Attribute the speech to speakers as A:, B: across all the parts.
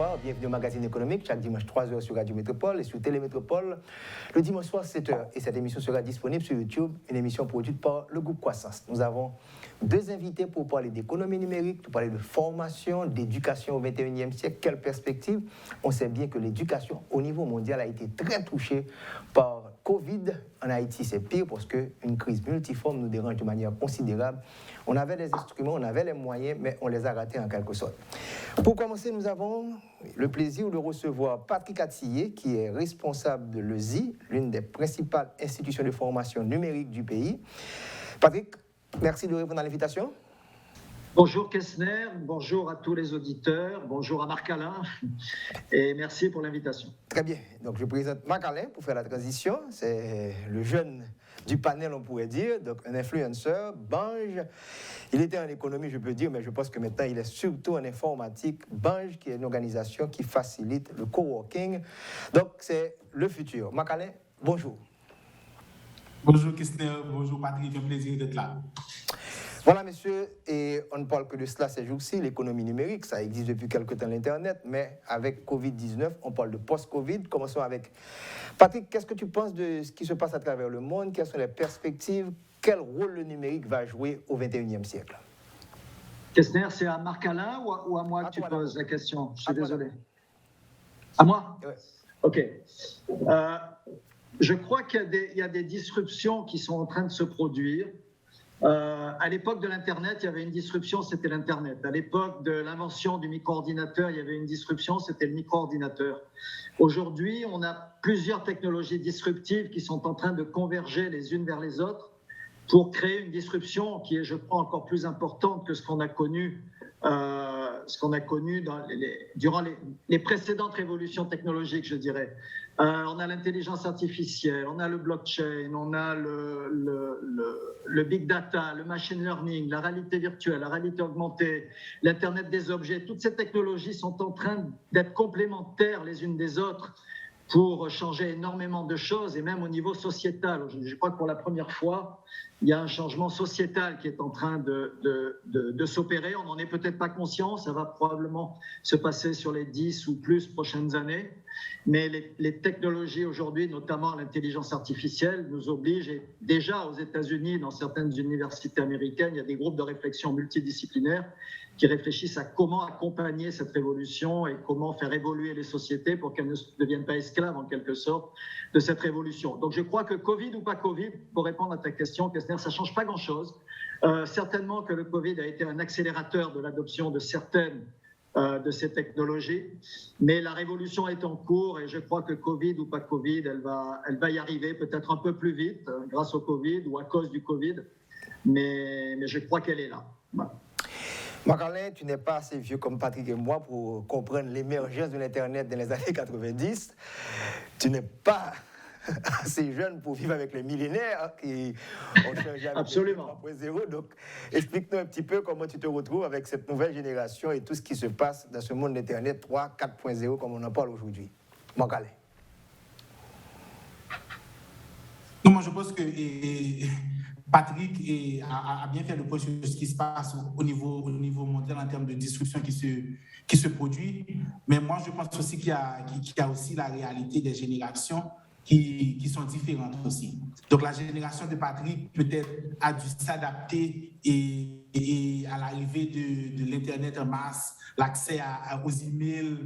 A: bonsoir. Bienvenue au magazine économique, chaque dimanche 3h sur Radio Métropole et sur Télémétropole. Le dimanche soir 7h. Et cette émission sera disponible sur YouTube, une émission produite par le groupe Croissance. Nous avons deux invités pour parler d'économie numérique, pour parler de formation, d'éducation au 21e siècle. Quelle perspective? On sait bien que l'éducation au niveau mondial a été très touchée par Covid. En Haïti, c'est pire parce qu'une crise multiforme nous dérange de manière considérable. On avait les instruments, on avait les moyens, mais on les a ratés en quelque sorte. Pour commencer, nous avons le plaisir de recevoir Patrick Attié, qui est responsable de l'ESI, l'une des principales institutions de formation numérique du pays. Patrick, merci de répondre à l'invitation.
B: Bonjour Kessner, bonjour à tous les auditeurs, bonjour à Marc-Alain et merci pour l'invitation.
A: Très bien, donc je présente Marc-Alain pour faire la transition, c'est le jeune du panel on pourrait dire, donc un influenceur, Bange. Il était en économie je peux dire, mais je pense que maintenant il est surtout en informatique. Bange qui est une organisation qui facilite le coworking, donc c'est le futur. Marc-Alain, bonjour.
C: Bonjour Kessner, bonjour Patrick, un plaisir d'être là.
A: Voilà, messieurs, et on ne parle que de cela ces jours-ci, l'économie numérique, ça existe depuis quelque temps l'Internet, mais avec Covid-19, on parle de post-Covid. Commençons avec Patrick, qu'est-ce que tu penses de ce qui se passe à travers le monde? Quelles sont les perspectives? Quel rôle le numérique va jouer au 21e siècle?
B: Kessner, c'est à Marc-Alain ou à moi que tu poses la question? Je suis désolé. À moi?
A: Ouais.
B: Ok. Je crois qu'il y a des disruptions qui sont en train de se produire. À l'époque de l'Internet, il y avait une disruption, c'était l'Internet. À l'époque de l'invention du micro-ordinateur, il y avait une disruption, c'était le micro-ordinateur. Aujourd'hui, on a plusieurs technologies disruptives qui sont en train de converger les unes vers les autres pour créer une disruption qui est, je crois, encore plus importante que ce qu'on a connu durant les précédentes révolutions technologiques, je dirais. On a l'intelligence artificielle, on a le blockchain, on a le big data, le machine learning, la réalité virtuelle, la réalité augmentée, l'Internet des objets. Toutes ces technologies sont en train d'être complémentaires les unes des autres pour changer énormément de choses, et même au niveau sociétal. Je crois que pour la première fois, il y a un changement sociétal qui est en train de s'opérer. On n'en est peut-être pas conscient, ça va probablement se passer sur les 10 ou plus prochaines années. Mais les technologies aujourd'hui, notamment l'intelligence artificielle, nous obligent, et déjà aux États-Unis, dans certaines universités américaines, il y a des groupes de réflexion multidisciplinaires qui réfléchissent à comment accompagner cette révolution et comment faire évoluer les sociétés pour qu'elles ne deviennent pas esclaves, en quelque sorte, de cette révolution. Donc je crois que Covid ou pas Covid, pour répondre à ta question, Kessner, ça ne change pas grand-chose. Certainement que le Covid a été un accélérateur de l'adoption de certaines de ces technologies, mais la révolution est en cours et je crois que Covid ou pas Covid, elle va y arriver peut-être un peu plus vite grâce au Covid ou à cause du Covid, mais je crois qu'elle est là. Voilà.
A: Marc-Alain, tu n'es pas assez vieux comme Patrick et moi pour comprendre l'émergence de l'Internet dans les années 90. Tu n'es pas assez jeune pour vivre avec les millénaires qui ont changé avec
B: Absolument.
A: 3.0. Donc, explique-nous un petit peu comment tu te retrouves avec cette nouvelle génération et tout ce qui se passe dans ce monde d'Internet 3, 4.0 comme on en parle aujourd'hui. Marc-Alain.
C: Non, moi je pense que Patrick a bien fait le point sur ce qui se passe au niveau mondial en termes de disruption qui se produit. Mais moi, je pense aussi qu'il y a aussi la réalité des générations qui sont différentes aussi. Donc, la génération de Patrick, peut-être, a dû s'adapter et à l'arrivée de l'Internet en masse, l'accès aux emails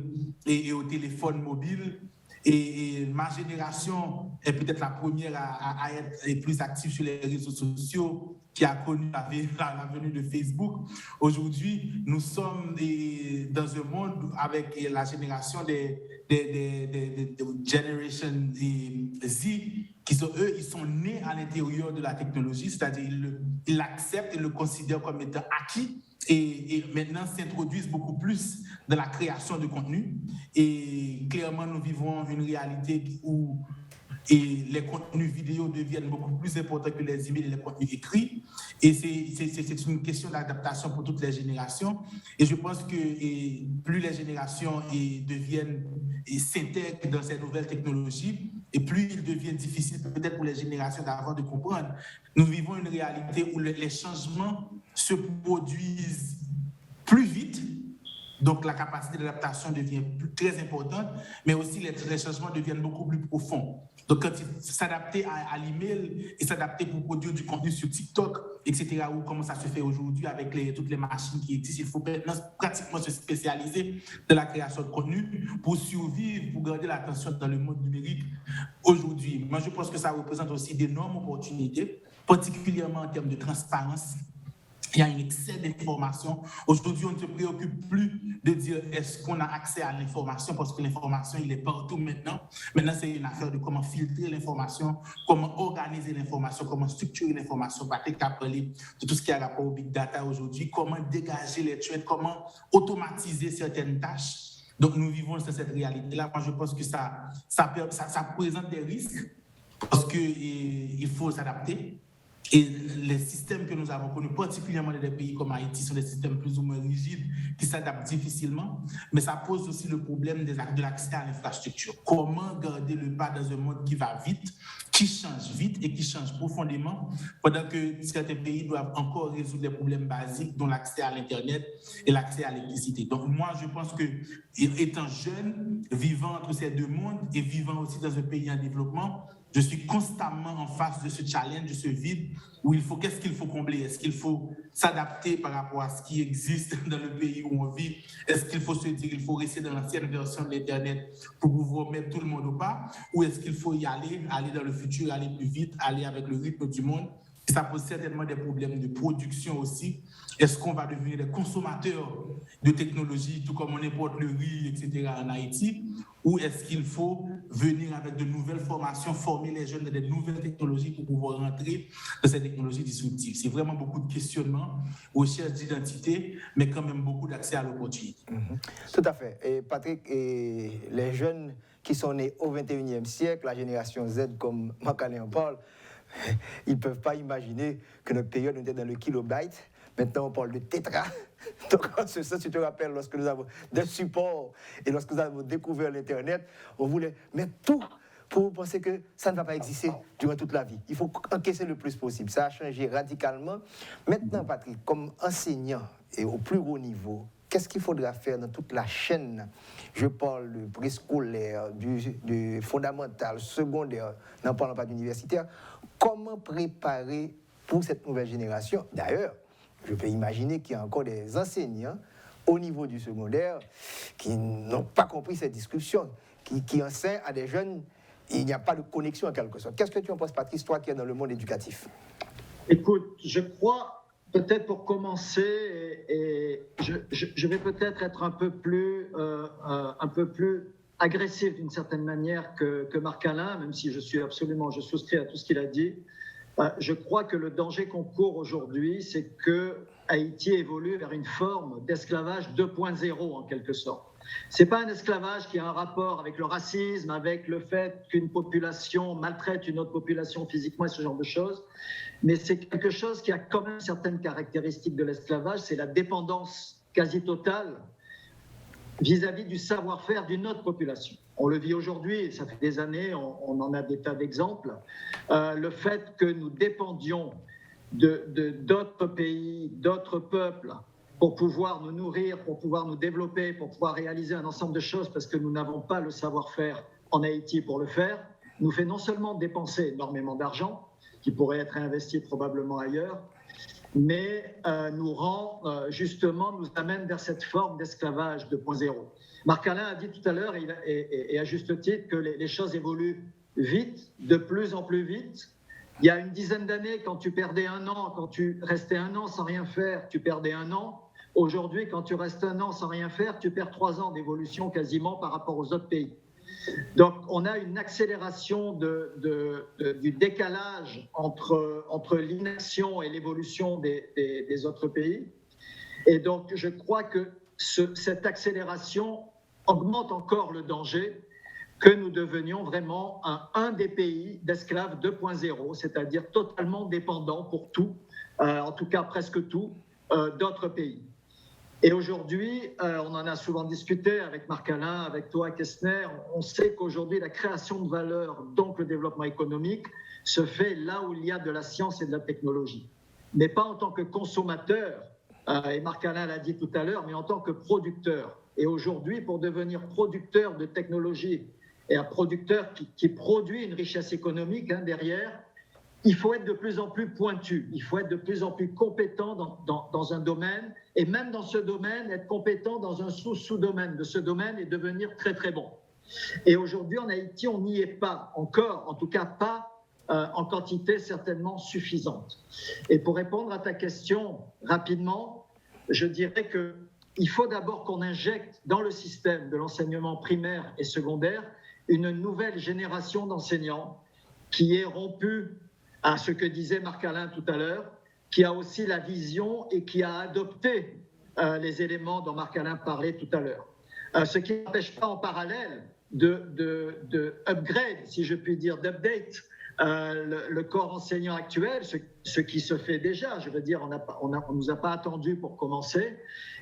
C: et aux téléphones mobiles. Et ma génération est peut-être la première à être plus active sur les réseaux sociaux, qui a connu la venue de Facebook. Aujourd'hui, nous sommes dans un monde avec la génération des Generation Z, ils sont nés à l'intérieur de la technologie, c'est-à-dire ils l'acceptent et le considèrent comme étant acquis. Et maintenant s'introduisent beaucoup plus dans la création de contenu. Et clairement, nous vivons une réalité où les contenus vidéo deviennent beaucoup plus importants que les emails et les contenus écrits. Et c'est une question d'adaptation pour toutes les générations. Et je pense que plus les générations s'intègrent dans ces nouvelles technologies, et plus il devient difficile peut-être pour les générations d'avant de comprendre. Nous vivons une réalité où les changements se produisent plus vite, Donc, la capacité d'adaptation devient très importante, mais aussi les changements deviennent beaucoup plus profonds. Donc, quand il s'adapter à l'email et s'adapter pour produire du contenu sur TikTok, etc., ou comment ça se fait aujourd'hui avec toutes les machines qui existent, il faut maintenant pratiquement se spécialiser dans la création de contenu pour survivre, pour garder l'attention dans le monde numérique aujourd'hui. Moi, je pense que ça représente aussi d'énormes opportunités, particulièrement en termes de transparence. Il y a un excès d'informations. Aujourd'hui, on ne se préoccupe plus de dire est-ce qu'on a accès à l'information parce que l'information, il est partout maintenant. Maintenant, c'est une affaire de comment filtrer l'information, comment organiser l'information, comment structurer l'information. Patrick a parlé de tout ce qui a rapport au big data aujourd'hui, comment dégager les trends, comment automatiser certaines tâches. Donc, nous vivons dans cette réalité-là. Moi, je pense que ça présente des risques parce qu'il faut s'adapter. Et les systèmes que nous avons connus, particulièrement dans des pays comme Haïti, sont des systèmes plus ou moins rigides qui s'adaptent difficilement, mais ça pose aussi le problème de l'accès à l'infrastructure. Comment garder le pas dans un monde qui va vite, qui change vite et qui change profondément, pendant que certains pays doivent encore résoudre des problèmes basiques, dont l'accès à l'Internet et l'accès à l'électricité. Donc moi, je pense que, étant jeune, vivant entre ces deux mondes et vivant aussi dans un pays en développement, je suis constamment en face de ce challenge, de ce vide, où qu'est-ce qu'il faut combler? Est-ce qu'il faut s'adapter par rapport à ce qui existe dans le pays où on vit? Est-ce qu'il faut se dire qu'il faut rester dans l'ancienne version de l'Internet pour pouvoir mettre tout le monde au pas? Ou est-ce qu'il faut y aller dans le futur, aller plus vite, aller avec le rythme du monde? Et ça pose certainement des problèmes de production aussi. Est-ce qu'on va devenir des consommateurs de technologie, tout comme on importe le riz, etc. en Haïti? Ou est-ce qu'il faut venir avec de nouvelles formations, former les jeunes dans des nouvelles technologies pour pouvoir rentrer dans ces technologies disruptives? C'est vraiment beaucoup de questionnements, recherche d'identité, mais quand même beaucoup d'accès à l'opportunité.
A: Tout à fait. Et Patrick, les jeunes qui sont nés au XXIe siècle, la génération Z, comme Marc-Alain en parle, ils ne peuvent pas imaginer que notre période était dans le kilobyte. Maintenant, on parle de tétra. Donc, en ce sens, tu te rappelles, lorsque nous avons des supports et lorsque nous avons découvert l'Internet, on voulait mettre tout pour penser que ça ne va pas exister durant toute la vie. Il faut encaisser le plus possible. Ça a changé radicalement. Maintenant, Patrick, comme enseignant et au plus haut niveau, qu'est-ce qu'il faudra faire dans toute la chaîne? Je parle du préscolaire, du fondamental, secondaire, n'en parlant pas d'universitaire. Comment préparer pour cette nouvelle génération? D'ailleurs, je peux imaginer qu'il y a encore des enseignants au niveau du secondaire qui n'ont pas compris cette discussion, qui enseignent à des jeunes, il n'y a pas de connexion en quelque sorte. Qu'est-ce que tu en penses, Patrice, toi qui es dans le monde éducatif?
B: Écoute, je crois, peut-être pour commencer, et je vais peut-être être un peu plus agressif d'une certaine manière que Marc-Alain, même si je souscris à tout ce qu'il a dit. Je crois que le danger qu'on court aujourd'hui, c'est que Haïti évolue vers une forme d'esclavage 2.0 en quelque sorte. Ce n'est pas un esclavage qui a un rapport avec le racisme, avec le fait qu'une population maltraite une autre population physiquement et ce genre de choses, mais c'est quelque chose qui a quand même certaines caractéristiques de l'esclavage, c'est la dépendance quasi totale vis-à-vis du savoir-faire d'une autre population. On le vit aujourd'hui, ça fait des années, on en a des tas d'exemples. Le fait que nous dépendions d'autres pays, d'autres peuples, pour pouvoir nous nourrir, pour pouvoir nous développer, pour pouvoir réaliser un ensemble de choses, parce que nous n'avons pas le savoir-faire en Haïti pour le faire, nous fait non seulement dépenser énormément d'argent, qui pourrait être investi probablement ailleurs, mais nous amène vers cette forme d'esclavage 2.0. Marc-Alain a dit tout à l'heure, et à juste titre, que les choses évoluent vite, de plus en plus vite. Il y a une dizaine d'années, quand tu perdais un an, quand tu restais un an sans rien faire, tu perdais un an. Aujourd'hui, quand tu restes un an sans rien faire, tu perds 3 ans d'évolution quasiment par rapport aux autres pays. Donc, on a une accélération du décalage entre l'inaction et l'évolution des autres pays. Et donc, je crois que cette accélération augmente encore le danger que nous devenions vraiment un des pays d'esclaves 2.0, c'est-à-dire totalement dépendants pour tout, en tout cas presque tout, d'autres pays. Et aujourd'hui, on en a souvent discuté avec Marc-Alain, avec toi, Kessner, on sait qu'aujourd'hui, la création de valeur, donc le développement économique, se fait là où il y a de la science et de la technologie. Mais pas en tant que consommateur et Marc-Alain l'a dit tout à l'heure, mais en tant que producteur. Et aujourd'hui, pour devenir producteur de technologie et un producteur qui produit une richesse économique derrière, il faut être de plus en plus pointu, il faut être de plus en plus compétent dans un domaine, et même dans ce domaine, être compétent dans un sous-domaine de ce domaine et devenir très très bon. Et aujourd'hui, en Haïti, on n'y est pas encore, en tout cas pas en quantité certainement suffisante. Et pour répondre à ta question rapidement, je dirais qu'il faut d'abord qu'on injecte dans le système de l'enseignement primaire et secondaire une nouvelle génération d'enseignants qui est rompue à ce que disait Marc-Alain tout à l'heure, qui a aussi la vision et qui a adopté les éléments dont Marc-Alain parlait tout à l'heure. Ce qui n'empêche pas en parallèle de upgrade, si je puis dire, d'update le corps enseignant actuel, ce qui se fait déjà, je veux dire, on ne nous a pas attendu pour commencer,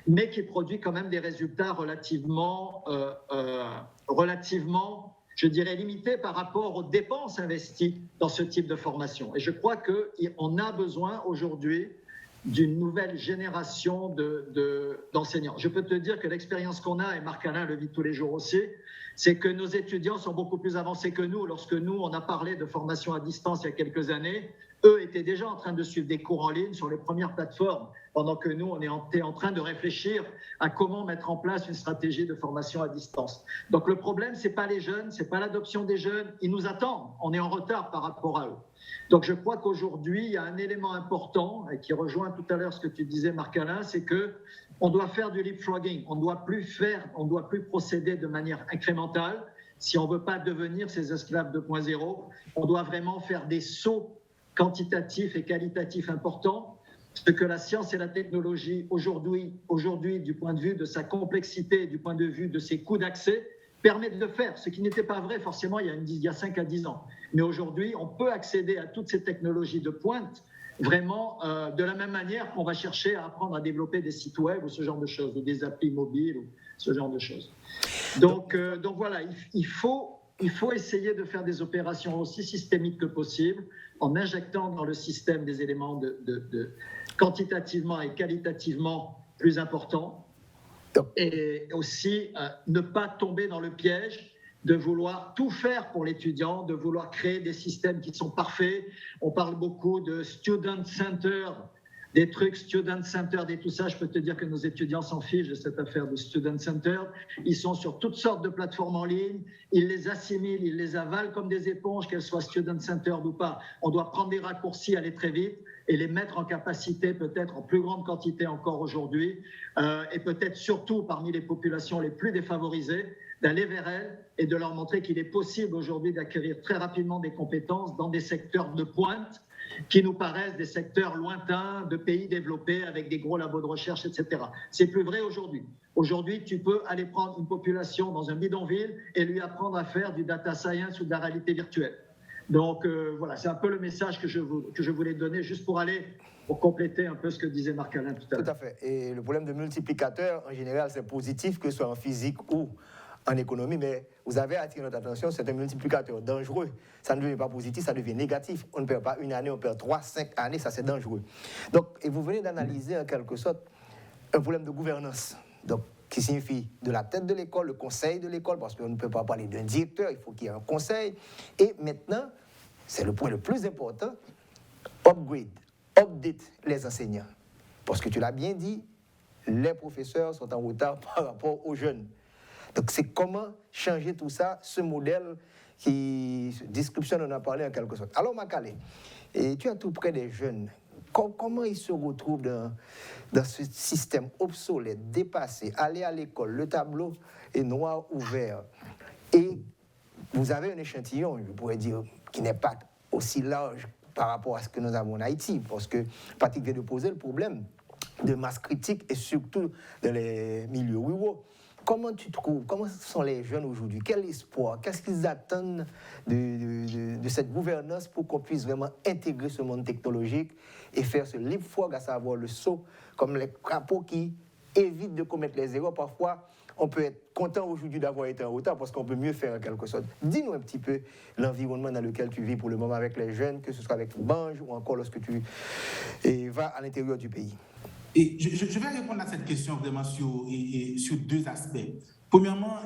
B: mais qui produit quand même des résultats relativement, je dirais, limités par rapport aux dépenses investies dans ce type de formation. Et je crois qu'on a besoin aujourd'hui d'une nouvelle génération d'enseignants. Je peux te dire que l'expérience qu'on a, et Marc-Alain le vit tous les jours aussi, c'est que nos étudiants sont beaucoup plus avancés que nous. Lorsque nous, on a parlé de formation à distance il y a quelques années, eux étaient déjà en train de suivre des cours en ligne sur les premières plateformes, pendant que nous, on était en train de réfléchir à comment mettre en place une stratégie de formation à distance. Donc le problème, ce n'est pas les jeunes, ce n'est pas l'adoption des jeunes. Ils nous attendent, on est en retard par rapport à eux. Donc je crois qu'aujourd'hui, il y a un élément important, et qui rejoint tout à l'heure ce que tu disais, Marc-Alain, c'est qu'on doit faire du leapfrogging, on ne doit plus procéder de manière incrémentale. Si on ne veut pas devenir ces esclaves 2.0, on doit vraiment faire des sauts quantitatifs et qualitatifs importants, ce que la science et la technologie aujourd'hui, du point de vue de sa complexité, du point de vue de ses coûts d'accès, permettent de faire, ce qui n'était pas vrai forcément il y a 5 à 10 ans. Mais aujourd'hui, on peut accéder à toutes ces technologies de pointe vraiment de la même manière qu'on va chercher à apprendre à développer des sites web ou ce genre de choses, ou des applis mobiles ou ce genre de choses. Donc voilà, il faut essayer de faire des opérations aussi systémiques que possible en injectant dans le système des éléments quantitativement et qualitativement plus importants, et aussi ne pas tomber dans le piège de vouloir tout faire pour l'étudiant, de vouloir créer des systèmes qui sont parfaits. On parle beaucoup de student center, des trucs student center et tout ça. Je peux te dire que nos étudiants s'en fichent de cette affaire de student center. Ils sont sur toutes sortes de plateformes en ligne, ils les assimilent, ils les avalent comme des éponges, qu'elles soient student center ou pas. On doit prendre des raccourcis, aller très vite et les mettre en capacité, peut-être en plus grande quantité encore aujourd'hui, et peut-être surtout parmi les populations les plus défavorisées, d'aller vers elles et de leur montrer qu'il est possible aujourd'hui d'acquérir très rapidement des compétences dans des secteurs de pointe qui nous paraissent des secteurs lointains de pays développés avec des gros labos de recherche, etc. C'est plus vrai aujourd'hui. Aujourd'hui, tu peux aller prendre une population dans un bidonville et lui apprendre à faire du data science ou de la réalité virtuelle. Donc voilà, c'est un peu le message que je voulais donner juste pour compléter un peu ce que disait Marc-Alain tout à l'heure.
A: Tout à fait. Et le problème de multiplicateur, en général, c'est positif, que ce soit en physique ou en économie, mais vous avez attiré notre attention, c'est un multiplicateur dangereux. Ça ne devient pas positif, ça devient négatif. On ne perd pas une année, on perd 3, 5 années, ça c'est dangereux. Donc, et vous venez d'analyser en quelque sorte un problème de gouvernance, donc, qui signifie de la tête de l'école, le conseil de l'école, parce qu'on ne peut pas parler d'un directeur, il faut qu'il y ait un conseil. Et maintenant, c'est le point le plus important, update les enseignants. Parce que tu l'as bien dit, les professeurs sont en retard par rapport aux jeunes. Donc, c'est comment changer tout ça, ce modèle qui, description, on en a parlé en quelque sorte. Alors, Makale, tu es tout près des jeunes. Comment ils se retrouvent dans ce système obsolète, dépassé, aller à l'école, le tableau est noir ou vert. Et vous avez un échantillon, je pourrais dire, qui n'est pas aussi large par rapport à ce que nous avons en Haïti, parce que Patrick vient de poser le problème de masse critique et surtout dans les milieux ruraux. Comment tu trouves, comment sont les jeunes aujourd'hui? Quel espoir? Qu'est-ce qu'ils attendent de cette gouvernance pour qu'on puisse vraiment intégrer ce monde technologique et faire ce leapfrog, à savoir le saut, comme les crapauds qui évitent de commettre les erreurs? Parfois, on peut être content aujourd'hui d'avoir été en retard parce qu'on peut mieux faire en quelque sorte. Dis-nous un petit peu l'environnement dans lequel tu vis pour le moment avec les jeunes, que ce soit avec Bange ou encore lorsque tu vas à l'intérieur du pays.
C: Et je vais répondre à cette question vraiment sur deux aspects. Premièrement,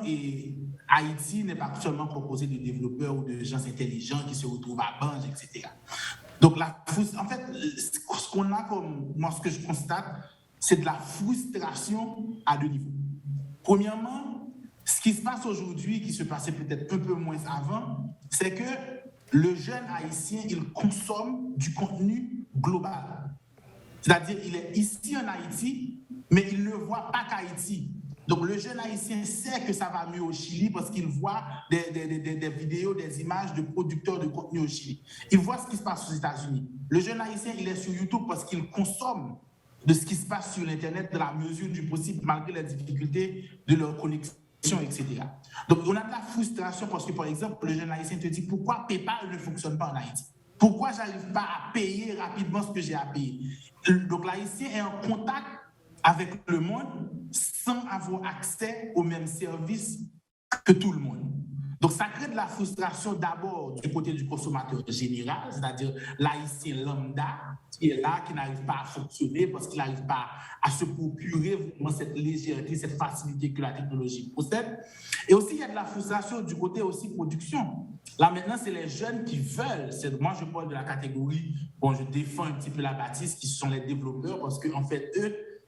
C: Haïti n'est pas seulement composé de développeurs ou de gens intelligents qui se retrouvent à Banj, etc. Donc, en fait, ce qu'on a comme, moi, ce que je constate, c'est de la frustration à deux niveaux. Premièrement, ce qui se passe aujourd'hui, qui se passait peut-être un peu moins avant, c'est que le jeune haïtien, il consomme du contenu global. C'est-à-dire, il est ici en Haïti, mais il ne voit pas qu'Haïti. Donc, le jeune haïtien sait que ça va mieux au Chili parce qu'il voit des vidéos, des images de producteurs de contenu au Chili. Il voit ce qui se passe aux États-Unis. Le jeune haïtien, il est sur YouTube parce qu'il consomme de ce qui se passe sur l'Internet dans la mesure du possible, malgré les difficultés de leur connexion, etc. Donc, on a de la frustration parce que, par exemple, le jeune haïtien te dit pourquoi PayPal ne fonctionne pas en Haïti? Pourquoi je n'arrive pas à payer rapidement ce que j'ai à payer? Donc, l'haïtien est en contact avec le monde sans avoir accès aux mêmes services que tout le monde. Donc, ça crée de la frustration d'abord du côté du consommateur général, c'est-à-dire l'haïtien lambda qui est là, qui n'arrive pas à fonctionner parce qu'il n'arrive pas à se procurer vraiment cette légèreté, cette facilité que la technologie possède. Et aussi, il y a de la frustration du côté aussi production. Là, maintenant, c'est les jeunes qui veulent. Moi, je parle de la catégorie, bon, je défends un petit peu la bâtisse, qui sont les développeurs, parce qu'en fait,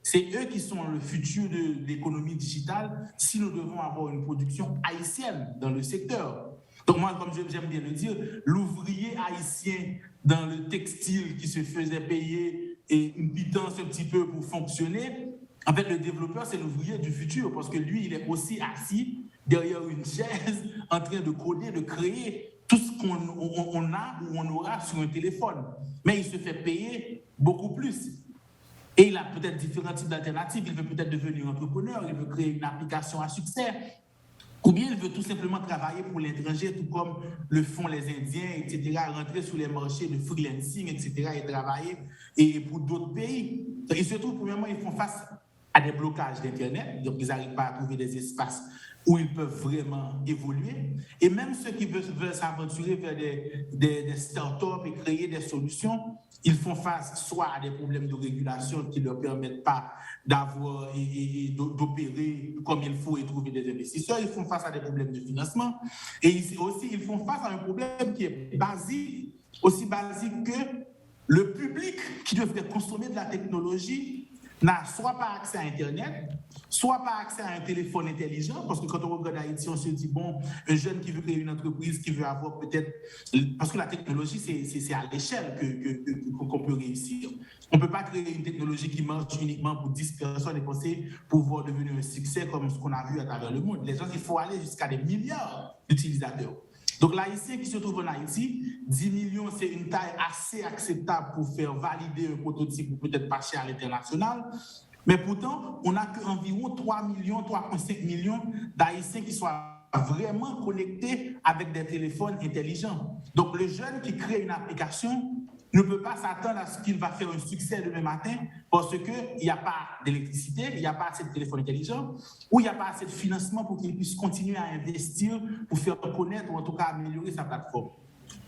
C: c'est eux qui sont le futur de l'économie digitale si nous devons avoir une production haïtienne dans le secteur. Donc moi, comme j'aime bien le dire, l'ouvrier haïtien dans le textile qui se faisait payer et une pitance un petit peu pour fonctionner, en fait, le développeur, c'est l'ouvrier du futur parce que lui, il est aussi assis derrière une chaise en train de coder, de créer tout ce qu'on a ou on aura sur un téléphone. Mais il se fait payer beaucoup plus. Et il a peut-être différents types d'alternatives. Il veut peut-être devenir entrepreneur, il veut créer une application à succès, ou bien il veut tout simplement travailler pour l'étranger, tout comme le font les Indiens, etc., rentrer sur les marchés de freelancing, etc., et travailler et pour d'autres pays. Donc, il se trouve, premièrement, ils font face à des blocages d'Internet, donc ils n'arrivent pas à trouver des espaces où ils peuvent vraiment évoluer. Et même ceux qui veulent s'aventurer vers des startups et créer des solutions, ils font face soit à des problèmes de régulation qui ne leur permettent pas d'avoir et d'opérer comme il faut et trouver des investisseurs. Ils font face à des problèmes de financement. Et aussi, ils font face à un problème qui est basique, aussi basique que le public qui devrait consommer de la technologie n'a soit pas accès à Internet, soit pas accès à un téléphone intelligent, parce que quand on regarde Haïti, on se dit, bon, un jeune qui veut créer une entreprise, qui veut avoir peut-être... Parce que la technologie, c'est à l'échelle qu'on peut réussir. On ne peut pas créer une technologie qui marche uniquement pour 10 personnes et penser pouvoir devenir un succès comme ce qu'on a vu à travers le monde. Les gens, il faut aller jusqu'à des milliards d'utilisateurs. Donc, l'haïtien qui se trouve en Haïti, 10 millions, c'est une taille assez acceptable pour faire valider un prototype ou peut-être passer à l'international. Mais pourtant, on n'a qu'environ 3 millions, 3,5 millions d'haïtiens qui soient vraiment connectés avec des téléphones intelligents. Donc, le jeune qui crée une application ne peut pas s'attendre à ce qu'il va faire un succès demain matin parce qu'il n'y a pas d'électricité, il n'y a pas assez de téléphones intelligents ou il n'y a pas assez de financement pour qu'il puisse continuer à investir pour faire connaître ou en tout cas améliorer sa plateforme.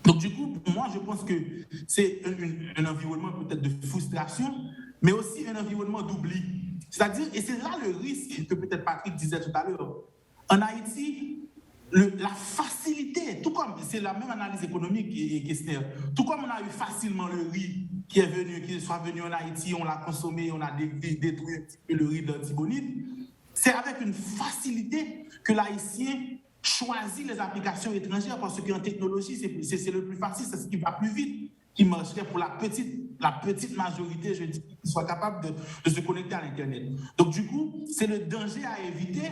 C: Donc du coup, pour moi, je pense que c'est un environnement peut-être de frustration, mais aussi un environnement d'oubli. C'est-à-dire, et c'est là le risque que peut-être Patrick disait tout à l'heure. En Haïti, la facilité, tout comme c'est la même analyse économique et questionnaire, tout comme on a eu facilement le riz qui soit venu en Haïti, on l'a consommé, on a détruit un petit peu le riz d'Antibonite, c'est avec une facilité que l'Haïtien choisit les applications étrangères parce qu'en technologie, c'est le plus facile, c'est ce qui va plus vite, qui marcherait pour la petite majorité, je dis, qui soit capable de se connecter à l'Internet. Donc du coup, c'est le danger à éviter.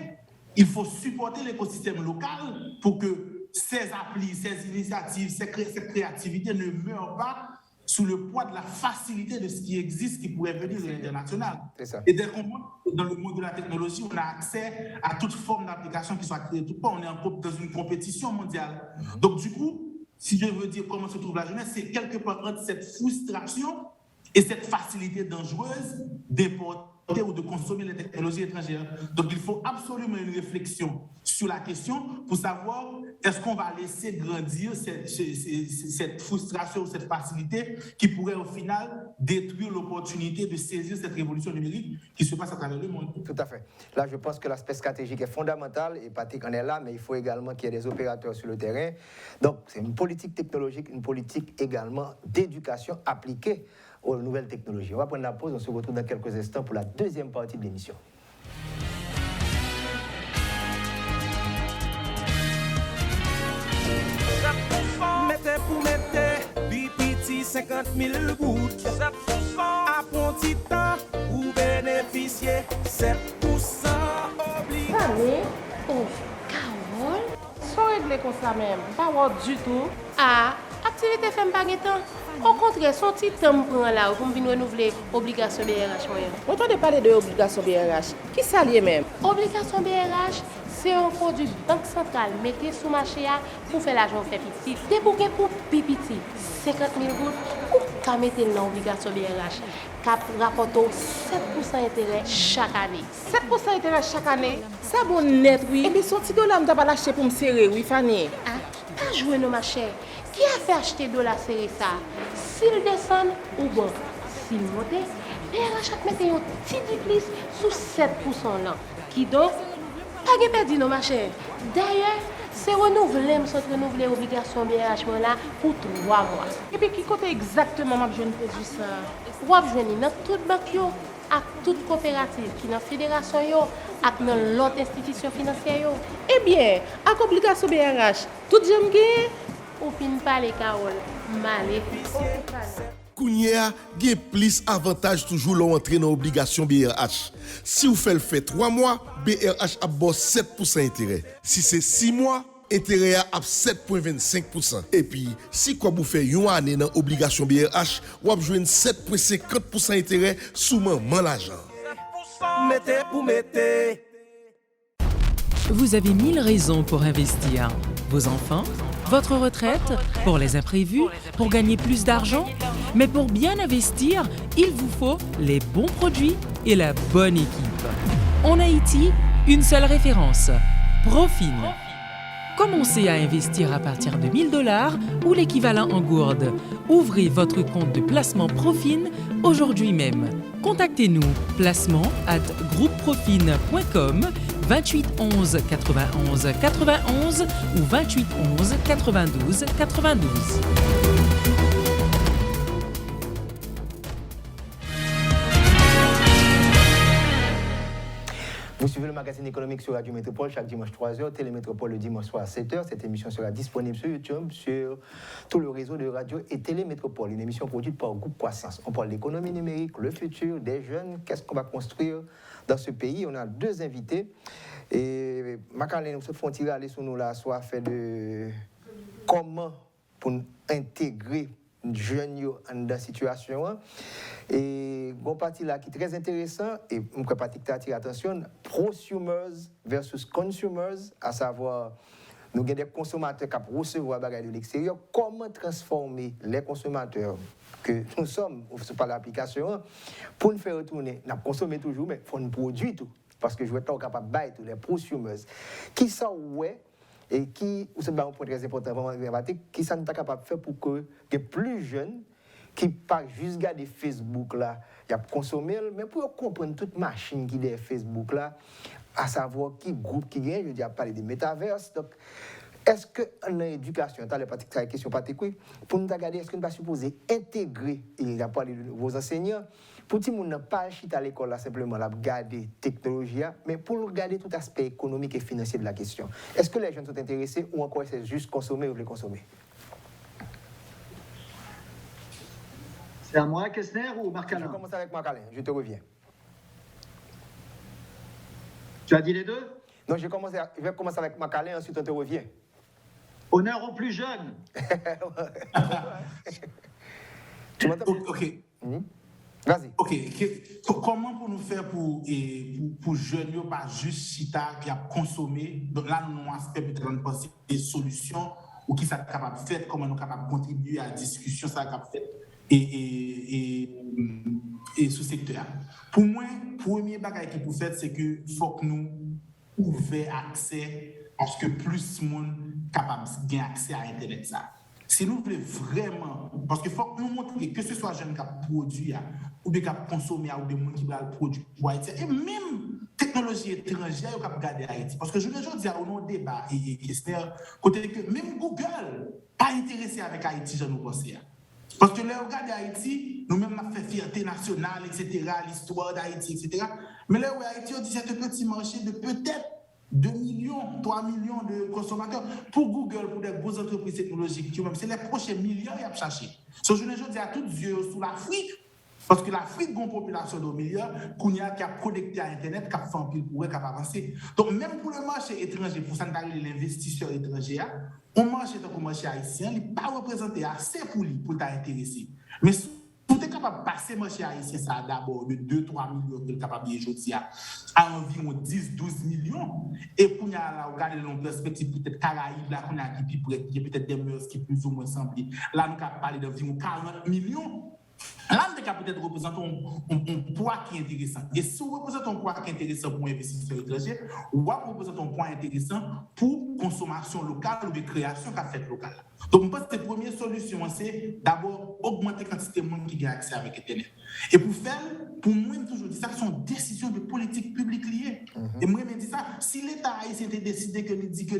C: Il faut supporter l'écosystème local pour que ces applis, ces initiatives, cette créativité ne meurent pas sous le poids de la facilité de ce qui existe, qui pourrait venir de l'international. Et dès qu'on est dans le monde de la technologie, on a accès à toute forme d'application qui soit créée. On est dans une compétition mondiale. Donc du coup, si je veux dire comment se trouve la jeunesse, c'est quelque part entre cette frustration et cette facilité dangereuse d'importer ou de consommer les technologies étrangères. Donc, il faut absolument une réflexion sur la question pour savoir est-ce qu'on va laisser grandir cette frustration ou cette facilité qui pourrait au final détruire l'opportunité de saisir cette révolution numérique qui se passe à travers le monde.
A: Tout à fait. Là, je pense que l'aspect stratégique est fondamental et Patrick en est là, mais il faut également qu'il y ait des opérateurs sur le terrain. Donc, c'est une politique technologique, une politique également d'éducation appliquée aux nouvelles technologies. On va prendre la pause, on se retrouve dans quelques instants pour la deuxième partie de l'émission.
D: Mettez pour mettre, bipiti 50 000 gouttes. À bon petit temps, vous bénéficiez 7% obligé.
E: Allez, oh, Carole, sans régler comme ça même, pas voir du tout. Ah, activité fait pas temps. Au contraire, son petit temps prend là pour venir renouveler obligation BRH moyen.
F: On entend parler de obligation BRH. Qui ça lié même?
E: Obligation BRH, c'est un produit banque centrale mettez sous marché pour faire l'argent fait petit. Dès pour pipiti 50 000 gouttes, ou qu'à mettre dans l'obligation BRH, cap rapporte 7% intérêt chaque année.
F: 7% intérêt chaque année? Ça bon net, oui. Et puis son petit dollar, m't'a pas lâché pour me serrer, oui, Fanny.
E: Ah, pas jouer nos ma chère. Qui a fait acheter dollar serré ça? S'il descend ou bon, s'il monte, BRH a mettre un petit plus sous 7% là. Qui donc, pas de perdu nos ma chère. D'ailleurs, c'est renouvelé l'obligation BRH là pour 3 mois.
F: Et puis qui côté exactement m'a besoin de produit ça?
E: Ou a besoin dans toute banque yo, à toute coopérative qui dans fédération yo, à dans l'autre institution financière yo.
F: Eh bien, avec obligation BRH, tout j'aime gagner.
E: Ou fin parler Carole, malé.
G: Kounia, gen plus avantage toujours l'entrée dans l'obligation BRH. Si vous faites le fait 3 mois, BRH a 7% intérêt. Si c'est 6 mois, intérêt à 7,25%. Et puis, si vous faites une année dans l'obligation BRH, vous avez 7,50% intérêt sous maman l'argent.
D: Mettez pour mettre.
H: Vous avez 1000 raisons pour investir. Vos enfants, votre retraite, pour les imprévus, pour gagner plus d'argent. Mais pour bien investir, il vous faut les bons produits et la bonne équipe. En Haïti, une seule référence, Profin. Commencez à investir à partir de 1 000 $ ou l'équivalent en gourde. Ouvrez votre compte de placement Profin aujourd'hui même. Contactez-nous placement@groupeprofin.com 28 11 91 91 ou 28 11 92 92.
A: Vous suivez le magazine économique sur Radio Métropole chaque dimanche 3h, Télémétropole le dimanche soir à 7h. Cette émission sera disponible sur YouTube, sur tout le réseau de radio et Télémétropole. Une émission produite par Groupe Croissance. On parle d'économie numérique, le futur, des jeunes, qu'est-ce qu'on va construire dans ce pays. On a 2 invités. Et Macalin, nous font tirer aller sur nous là, soit fait de comment pour intégrer jeunes dans la situation. Et bon parti là qui est très intéressant et on peut attirer attention, prosumers versus consumers, à savoir nous avons des consommateurs qui recevoir des bagages de l'extérieur, comment transformer les consommateurs que nous sommes par l'application pour nous faire retourner, nous consommons toujours mais il faut nous produire tout parce que je veux être capable de bailler tous les prosumers qui sont ouais et qui c'est un point très important vraiment qui ça nous est capable de faire pour que les plus jeunes qui pas juste garder Facebook là, il a consommé mais pour comprendre toute machine qui est Facebook là, à savoir qui groupe qui gagne, je dis à parler des métaverses. Donc est-ce que en éducation, dans la question Patrick, pour nous regarder est-ce qu'on va supposer intégrer, il a parlé de vos enseignants pour tout le monde n'a pas chita à l'école là simplement là garder technologie mais pour nous regarder tout aspect économique et financier de la question. Est-ce que les jeunes sont intéressés ou encore c'est juste consommer ou les consommer?
B: C'est à moi, Kessner ou Marc-Alain?
A: Je commence avec Marc-Alain, je te reviens.
B: Tu as dit les deux?
A: Non, je vais commencer avec Marc-Alain, ensuite on te revient.
B: Honneur aux plus jeunes.
A: Tu m'entends?
C: Ok.
A: Vas-y.
C: Ok. Comment pour nous faire pour jeunes, pas juste chita qui a consommé, donc là nous avons un aspect peut-être penser des solutions ou qui sont capables de faire, comment nous sommes capables de contribuer à la discussion, ça capable de faire. Et sous secteur. Pour moi, premier bagage qu'il faut faire, c'est que faut que nous ouvrons accès à ce que plus de monde capable de gagner accès à Internet. Ça. Si nous voulons vraiment, parce qu'il faut que nous montrions que ce soit jeunes qui produisent ou bien qui consomment ou des gens qui veulent produire pour Haïti, et même technologie étrangère qui regarder Haïti. Parce que je veux dire, on a un débat et questionnaire, côté que même Google pas intéressé avec Haïti, je nous pense. Parce que là, regardez Haïti, nous-mêmes, on a fait fierté nationale, etc., l'histoire d'Haïti, etc. Mais là, Haïti, on dit c'est un petit marché de peut-être 2 millions, 3 millions de consommateurs. Pour Google, pour des grosses entreprises technologiques, c'est les prochains milliards qu'ils ont cherché. Ce jour, je dis à tous les yeux sur l'Afrique, parce que l'Afrique a une population de milliards qui a connecté à Internet, qui a fait un pile pour eux, qui a avancé. Donc, même pour le marché étranger, pour l'investisseur étranger, on marché dans le marché haïtien, il n'est pas représenté assez pour lui, pour t'intéresser. Mais si tu es capable de passer le marché haïtien, ça d'abord de 2-3 millions que capable de aujourd'hui à environ 10-12 millions. Et pour nous regarder dans perspective peut-être Caraïbes, là, qu'on a qui peut-être des mœurs qui plus ou moins semblent. Là, nous avons parlé d'environ 40 millions. Là, nous avons peut-être représenté un poids qui est intéressant. Et si vous représentez un poids qui est intéressant pour investisseurs étrangers, vous représentez un poids intéressant pour consommation locale ou de création qu'a fait locale. Donc, je pense que la première solution, c'est d'abord augmenter la quantité de monde qui a accès avec Internet. Et pour faire, pour moi, je toujours dit ça, ce sont des décisions de politique publique liées. Et moi, je dis ça, si l'État haïtien a décidé que il dit que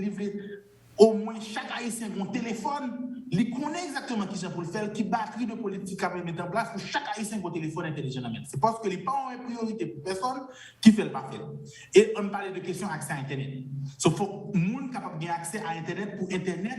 C: au moins chaque haïtien a un téléphone, il connaît exactement qui j'ai pour le faire, qui batterie de politique à mettre en place pour chaque haïtien a un téléphone intelligent à mettre. C'est parce que les parents ont une priorité pour personne qui fait le pas faire. Et on parlait de question accès à Internet. Il faut que les gens capable d'avoir accès à Internet pour Internet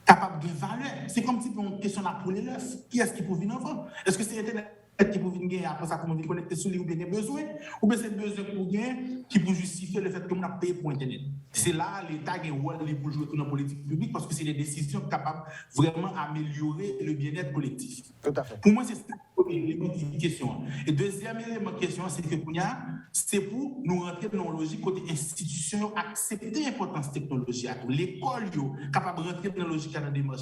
C: capable de valeur. C'est comme si on question là pour les l'œuf. Qui est-ce qui peut venir avant? Est-ce que c'est Internet qui peut venir gagner après ça, comment venir connecter sur lui ou bien des besoins? Ou bien c'est besoin pour gagner qui peut justifier le fait que on a payé pour Internet? C'est là l'État a un rôle pour jouer dans la politique publique parce que c'est des décisions capables vraiment améliorer le bien-être collectif.
A: Tout à fait.
C: Pour moi, c'est ça l'élément de question. Et deuxième élément de question, c'est que c'est pour nous rentrer dans une logique côté institution, accepter l'importance technologique. L'école, capable de rentrer dans la logique dans la démarche.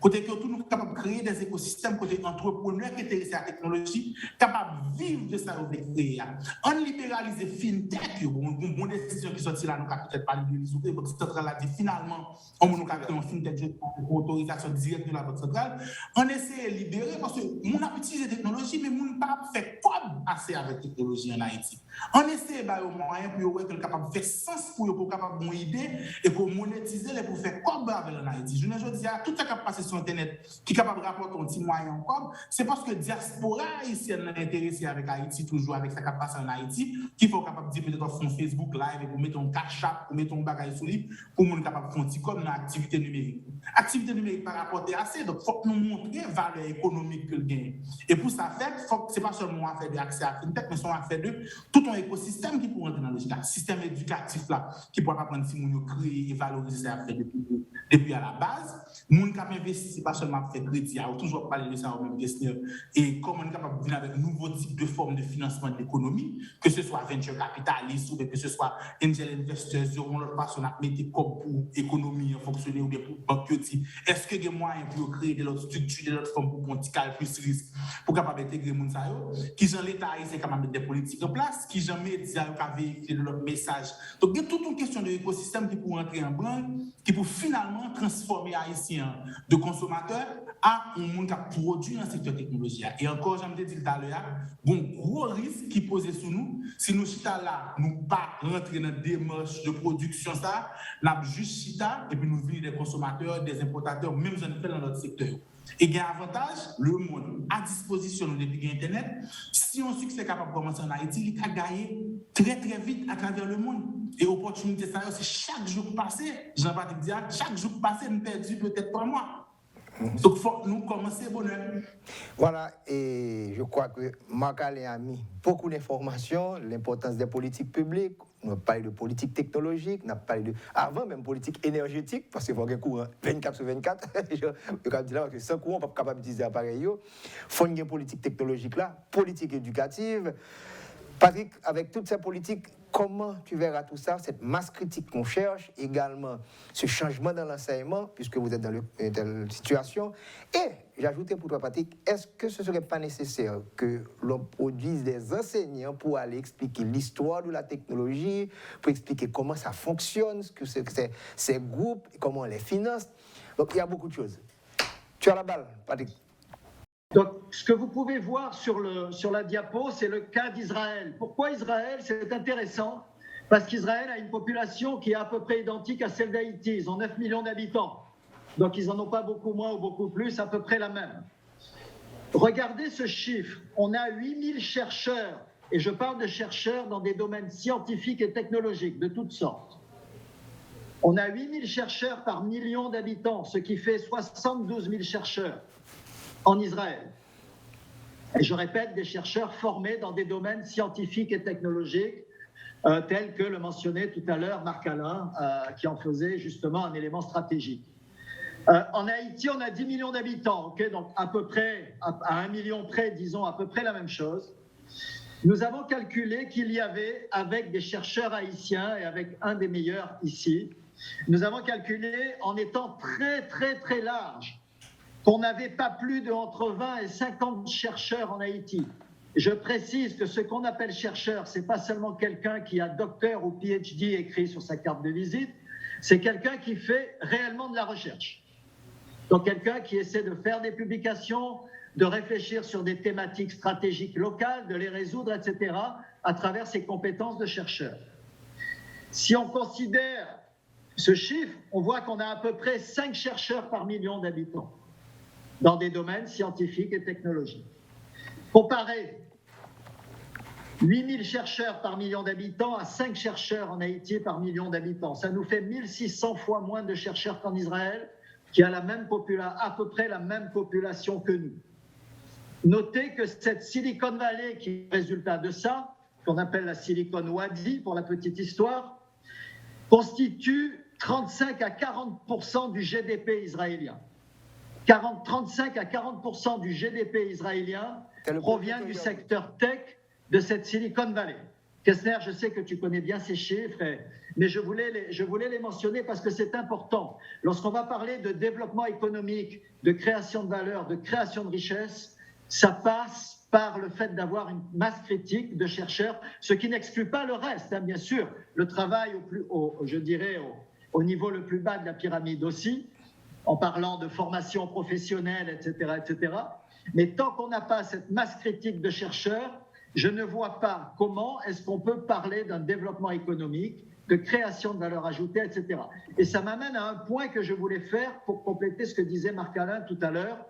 C: Côté que tout nous capable de créer des écosystèmes, côté entrepreneurs qui intéressés à la technologie, capable de vivre de ça au créer. On libéralise FinTech, une bonne décision qui sortit là, nous avons peut-être parlé de l'ISOP, parce que centrale a dit finalement, on nous a créé un FinTech pour autorisation directe de la banque centrale. On essaie de libérer parce que nous avons utilisé la technologie, mais nous n'avons pas fait quoi assez avec la technologie en Haïti. On essaie de moyen pour être capable de faire sens pour capable de idée et pour monétiser les pour faire quoi avec en Haïti. Je ne dis pas tout ça qui passe sur Internet qui est capable de rapporter un petit moyen encore, c'est parce que diaspora haïtienne est intéressée avec Haïti, toujours avec ça qui passe en Haïti, qu'il faut capable de dire peut-être sur Facebook Live et pour mettre un cash app, pour mettre un bagage sur lui, pour nous capable de faire un petit comme dans l'activité numérique. Activité numérique par rapporter assez, donc il faut que nous montrions la valeur économique que le gain. Et pour ça faire, ce n'est pas seulement affaire d'accès à FinTech, mais c'est affaire de tout un écosystème qui pourrait entrer dans le système éducatif là, qui pourra apprendre si nous créer et valoriser ça depuis à la base. Nous qui investi, ce n'est pas seulement faire crédit, on toujours parler de ça au même questionnaire. Et comment on est capable de venir avec de nouveaux types de formes de financement de l'économie, que ce soit venture capitaliste ou que ce soit angel investors, on leur passe, on a mis des comme pour économie fonctionner ou bien pour banque. Est-ce qu'il y a moyen pour créer de l'autre structure, de l'autre forme pour quantifier plus risque, pour capable d'intégrer les gens, qui ont l'État haïtien capable de mettre des politiques en place, qui ont les médias qui véhiculer leur message. Donc, il y a toute une question de l'écosystème qui peut entrer en branle, qui peut finalement transformer Haïtien de consommateur à un monde qui produit dans le secteur technologique. Et encore, j'aime dire tout à l'heure, un gros risque qui pose sur nous, si nous chita là, nous pas rentrer dans des démarches de production, ça, nous avons juste chita et puis nous venons des consommateurs, des importateurs, même si on fait dans notre secteur. Et il y a un avantage, le monde à disposition depuis Internet. Si on succès capable de commencer en Haïti, il a gagné très très vite à travers le monde. Et l'opportunité, c'est chaque jour passé, Jean-Patrick dit, chaque jour passé, nous perdons peut-être 3 mois. Donc, il faut nous commencer bonheur.
A: Voilà, et je crois que Marc Alain a mis beaucoup d'informations, l'importance des politiques publiques. On a parlé de politique technologique, on a parlé de, avant même politique énergétique, parce qu'il faut un courant 24 sur 24. Je vais dire parce que sans courant, on n'est pas capable d'utiliser l'appareil. Il faut une politique technologique là, politique éducative. Patrick, avec toutes ces politiques, comment tu verras tout ça, cette masse critique qu'on cherche, également ce changement dans l'enseignement, puisque vous êtes dans une telle situation, et j'ajoutais pour toi, Patrick, est-ce que ce ne serait pas nécessaire que l'on produise des enseignants pour aller expliquer l'histoire de la technologie, pour expliquer comment ça fonctionne, ce que c'est que ces groupes, comment on les finance? Donc, il y a beaucoup de choses. Tu as la balle, Patrick.
B: Donc, ce que vous pouvez voir sur la diapo, c'est le cas d'Israël. Pourquoi Israël? C'est intéressant, parce qu'Israël a une population qui est à peu près identique à celle d'Haïti. Ils ont 9 millions d'habitants. Donc, ils n'en ont pas beaucoup moins ou beaucoup plus, à peu près la même. Regardez ce chiffre. On a 8000 chercheurs, et je parle de chercheurs dans des domaines scientifiques et technologiques de toutes sortes. On a 8000 chercheurs par million d'habitants, ce qui fait 72 000 chercheurs en Israël. Et je répète, des chercheurs formés dans des domaines scientifiques et technologiques, tels que le mentionnait tout à l'heure Marc-Alain, qui en faisait justement un élément stratégique. En Haïti, on a 10 millions d'habitants, okay, donc à peu près, à 1 million près, disons à peu près la même chose. Nous avons calculé qu'il y avait, avec des chercheurs haïtiens et avec un des meilleurs ici, nous avons calculé en étant très large, qu'on n'avait pas plus de entre 20 et 50 chercheurs en Haïti. Je précise que ce qu'on appelle chercheur, ce n'est pas seulement quelqu'un qui a docteur ou PhD écrit sur sa carte de visite, c'est quelqu'un qui fait réellement de la recherche. Donc quelqu'un qui essaie de faire des publications, de réfléchir sur des thématiques stratégiques locales, de les résoudre, etc., à travers ses compétences de chercheur. Si on considère ce chiffre, on voit qu'on a à peu près 5 chercheurs par million d'habitants dans des domaines scientifiques et technologiques. Comparez 8000 chercheurs par million d'habitants à 5 chercheurs en Haïti par million d'habitants. Ça nous fait 1600 fois moins de chercheurs qu'en Israël, qui a à peu près la même population que nous. Notez que cette Silicon Valley, qui est le résultat de ça, qu'on appelle la Silicon Wadi pour la petite histoire, constitue 35 à 40% du GDP israélien. 35 à 40% du GDP israélien provient du secteur tech de cette Silicon Valley. Kessner, je sais que tu connais bien ces chiffres, mais je voulais les mentionner parce que c'est important. Lorsqu'on va parler de développement économique, de création de valeur, de création de richesse, ça passe par le fait d'avoir une masse critique de chercheurs, ce qui n'exclut pas le reste, hein, bien sûr. Le travail au niveau le plus bas de la pyramide aussi, en parlant de formation professionnelle, etc., etc. Mais tant qu'on n'a pas cette masse critique de chercheurs, je ne vois pas comment est-ce qu'on peut parler d'un développement économique, de création de valeur ajoutée, etc. Et ça m'amène à un point que je voulais faire pour compléter ce que disait Marc-Alain tout à l'heure.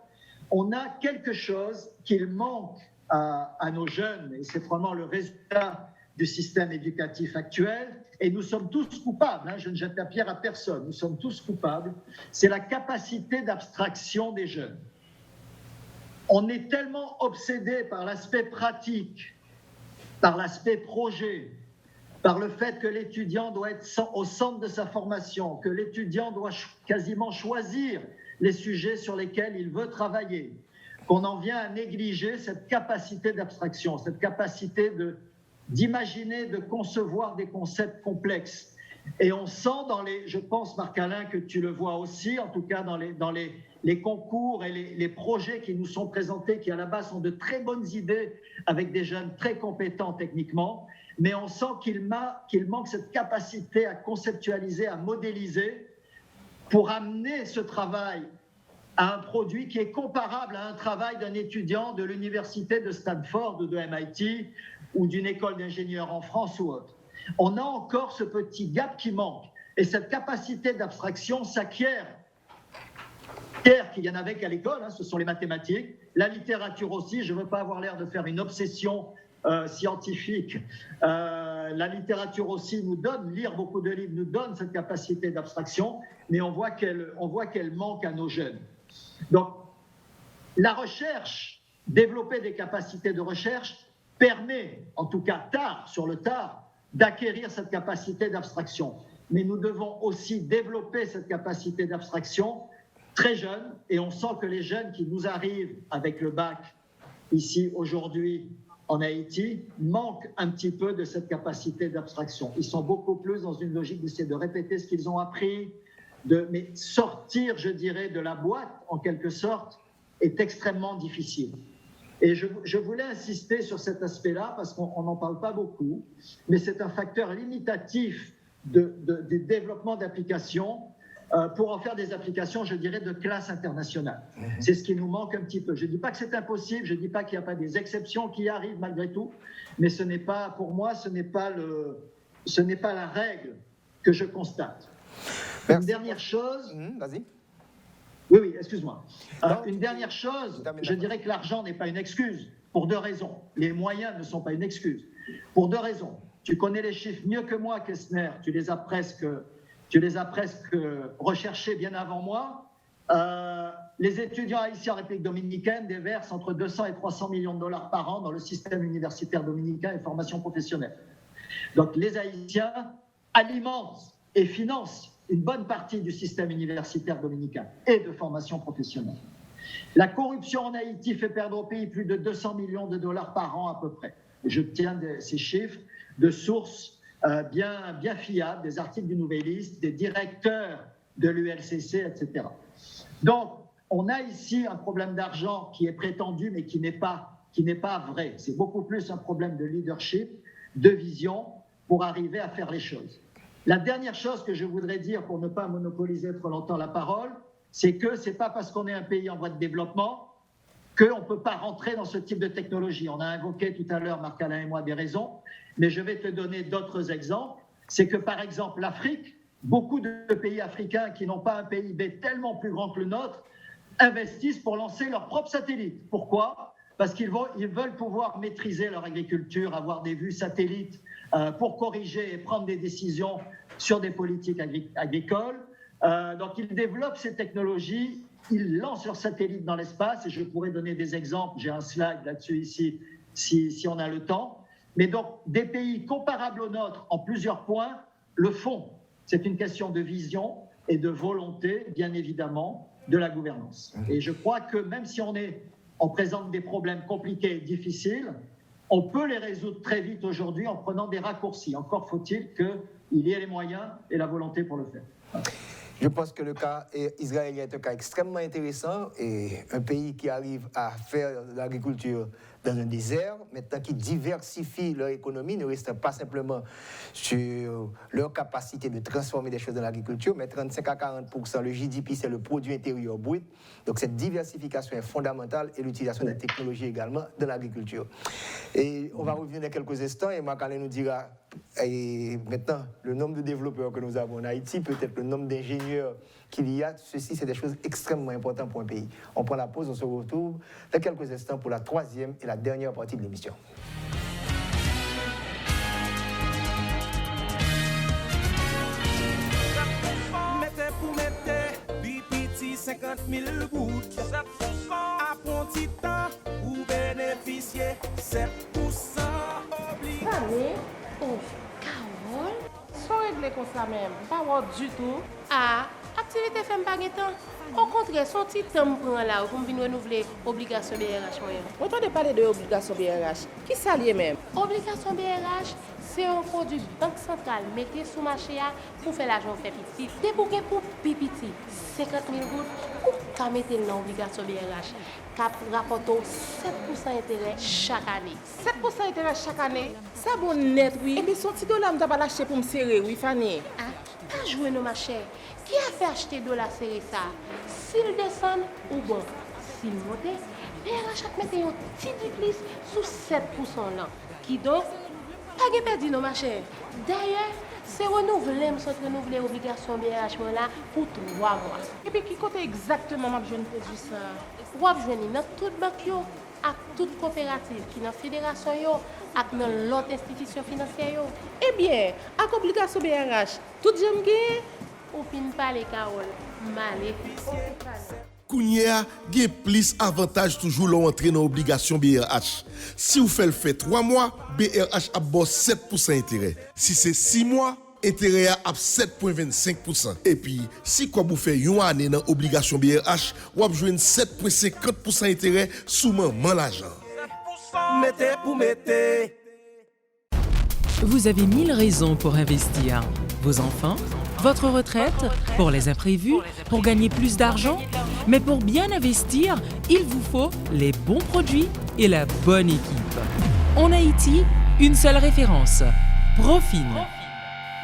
B: On a quelque chose qu'il manque à nos jeunes, et c'est vraiment le résultat du système éducatif actuel, et nous sommes tous coupables, hein, je ne jette la pierre à personne, nous sommes tous coupables, c'est la capacité d'abstraction des jeunes. On est tellement obsédé par l'aspect pratique, par l'aspect projet, par le fait que l'étudiant doit être au centre de sa formation, que l'étudiant doit quasiment choisir les sujets sur lesquels il veut travailler, qu'on en vient à négliger cette capacité d'abstraction, cette capacité d'imaginer, de concevoir des concepts complexes. Et on sent je pense Marc-Alain que tu le vois aussi, en tout cas dans les concours et les projets qui nous sont présentés, qui à la base sont de très bonnes idées avec des jeunes très compétents techniquement, mais on sent qu'il manque cette capacité à conceptualiser, à modéliser pour amener ce travail à un produit qui est comparable à un travail d'un étudiant de l'université de Stanford ou de MIT ou d'une école d'ingénieurs en France ou autre. On a encore ce petit gap qui manque. Et cette capacité d'abstraction s'acquiert. Qu'il y en avait qu'à l'école, hein, ce sont les mathématiques. La littérature aussi, je ne veux pas avoir l'air de faire une obsession scientifique. La littérature aussi nous donne, lire beaucoup de livres nous donne cette capacité d'abstraction, mais on voit qu'elle manque à nos jeunes. Donc, la recherche, développer des capacités de recherche, permet, en tout cas sur le tard, d'acquérir cette capacité d'abstraction. Mais nous devons aussi développer cette capacité d'abstraction très jeunes, et on sent que les jeunes qui nous arrivent avec le bac ici aujourd'hui en Haïti manquent un petit peu de cette capacité d'abstraction. Ils sont beaucoup plus dans une logique d'essayer de répéter ce qu'ils ont appris, mais sortir, je dirais, de la boîte en quelque sorte, est extrêmement difficile. Et je voulais insister sur cet aspect-là parce qu'on n'en parle pas beaucoup, mais c'est un facteur limitatif du développement d'applications pour en faire des applications, je dirais, de classe internationale. C'est ce qui nous manque un petit peu. Je ne dis pas que c'est impossible, je ne dis pas qu'il n'y a pas des exceptions qui arrivent malgré tout, mais ce n'est pas, pour moi, ce n'est pas la règle que je constate.
A: Merci.
B: Une dernière chose...
A: Vas-y.
B: Oui, excuse-moi. Une dernière chose, je dirais que l'argent n'est pas une excuse, pour deux raisons. Les moyens ne sont pas une excuse. Pour deux raisons. Tu connais les chiffres mieux que moi, Kessner. Tu les as presque recherchés bien avant moi. Les étudiants haïtiens en République dominicaine déversent entre 200 et 300 millions de dollars par an dans le système universitaire dominicain et formation professionnelle. Donc les Haïtiens alimentent et financent une bonne partie du système universitaire dominicain et de formation professionnelle. La corruption en Haïti fait perdre au pays plus de 200 millions de dollars par an à peu près. Et je tiens ces chiffres de sources bien fiables, des articles du Nouvelliste, des directeurs de l'ULCC, etc. Donc, on a ici un problème d'argent qui est prétendu, mais qui n'est pas vrai. C'est beaucoup plus un problème de leadership, de vision, pour arriver à faire les choses. La dernière chose que je voudrais dire, pour ne pas monopoliser trop longtemps la parole, c'est que ce n'est pas parce qu'on est un pays en voie de développement qu'on ne peut pas rentrer dans ce type de technologie. On a invoqué tout à l'heure, Marc-Alain et moi, des raisons, mais je vais te donner d'autres exemples. C'est que, par exemple, l'Afrique, beaucoup de pays africains qui n'ont pas un PIB tellement plus grand que le nôtre, investissent pour lancer leurs propres satellites. Pourquoi ? Parce qu'ils veulent pouvoir maîtriser leur agriculture, avoir des vues satellites pour corriger et prendre des décisions sur des politiques agricoles. Donc, ils développent ces technologies, ils lancent leurs satellites dans l'espace, et je pourrais donner des exemples, j'ai un slide là-dessus ici, si on a le temps. Mais donc, des pays comparables aux nôtres en plusieurs points le font. C'est une question de vision et de volonté, bien évidemment, de la gouvernance. Et je crois que même si on présente des problèmes compliqués et difficiles, on peut les résoudre très vite aujourd'hui en prenant des raccourcis. Encore faut-il qu'il y ait les moyens et la volonté pour le faire. Voilà.
A: Je pense que le cas israélien est un cas extrêmement intéressant et un pays qui arrive à faire de l'agriculture dans un désert, maintenant qui diversifie leur économie, ne reste pas simplement sur leur capacité de transformer des choses dans l'agriculture, mais 35 à 40%, le GDP, c'est le produit intérieur brut. Donc cette diversification est fondamentale et l'utilisation des technologies également dans l'agriculture. Et on va revenir dans quelques instants et Marc-Alain nous dira maintenant le nombre de développeurs que nous avons en Haïti, peut-être le nombre d'ingénieurs qu'il y a. Ceci, c'est des choses extrêmement importantes pour un pays. On prend la pause, on se retrouve dans quelques instants pour la troisième et la dernière partie de l'émission.
D: Mettez pour mettre, BPT 50 000 gouttes, 7% à bon petit temps, ou bénéficier 7% obligé.
E: Allez, Carole,
F: Sans régler comme ça même, pas voir du tout.
E: ah, activité fait pas temps. Au contraire, son petit temps prend là pour venir renouveler obligation BRH moyen.
F: On entendait parler de obligation BRH. Qui s'allie même?
E: Obligation BRH, c'est un produit banque centrale mettez sous marché pour faire l'argent fait petit. Débouquer pour pipiti 50 000 gouttes ou qu'à mettre dans obligation BRH cap rapporte 7% intérêt chaque année.
F: 7% intérêt chaque année. Ça bon net, oui. Et puis son petit dollar, je vais l'acheter pour me serrer, oui, Fanny.
E: Ah, pas jouer nos marchés. Qui a fait acheter de la série ça? S'il descend ou bon, s'il monte, BRH a mettre un petit plus sous 7% là. Qui donc, pas de perdu nos marchés. D'ailleurs, c'est renouvelé, renouveler l'obligation BRH là pour 3 mois.
F: Et puis qui côté exactement m'a besoin de produit ça?
E: Ou à besoin dans toute banque yo, à toute coopérative qui dans fédération yo, ak dans l'autre institution financière yo.
F: Eh bien, avec obligation BRH, tout j'aime gagner.
E: Ou pin parler Carole, malé.
G: Kounia, gen plus avantage toujours l'entrée dans obligation BRH. Si vous faites le fait 3 mois, BRH a 7% intérêt. Si c'est 6 mois, intérêt à 7,25%. Et puis, si vous faites une année dans obligation BRH, vous avez 7,50% intérêt sous maman l'argent.
D: Mettez pour mettre.
H: Vous avez 1000 raisons pour investir. Vos enfants, votre retraite, pour les imprévus, pour gagner plus d'argent. Mais pour bien investir, il vous faut les bons produits et la bonne équipe. En Haïti, une seule référence, Profin.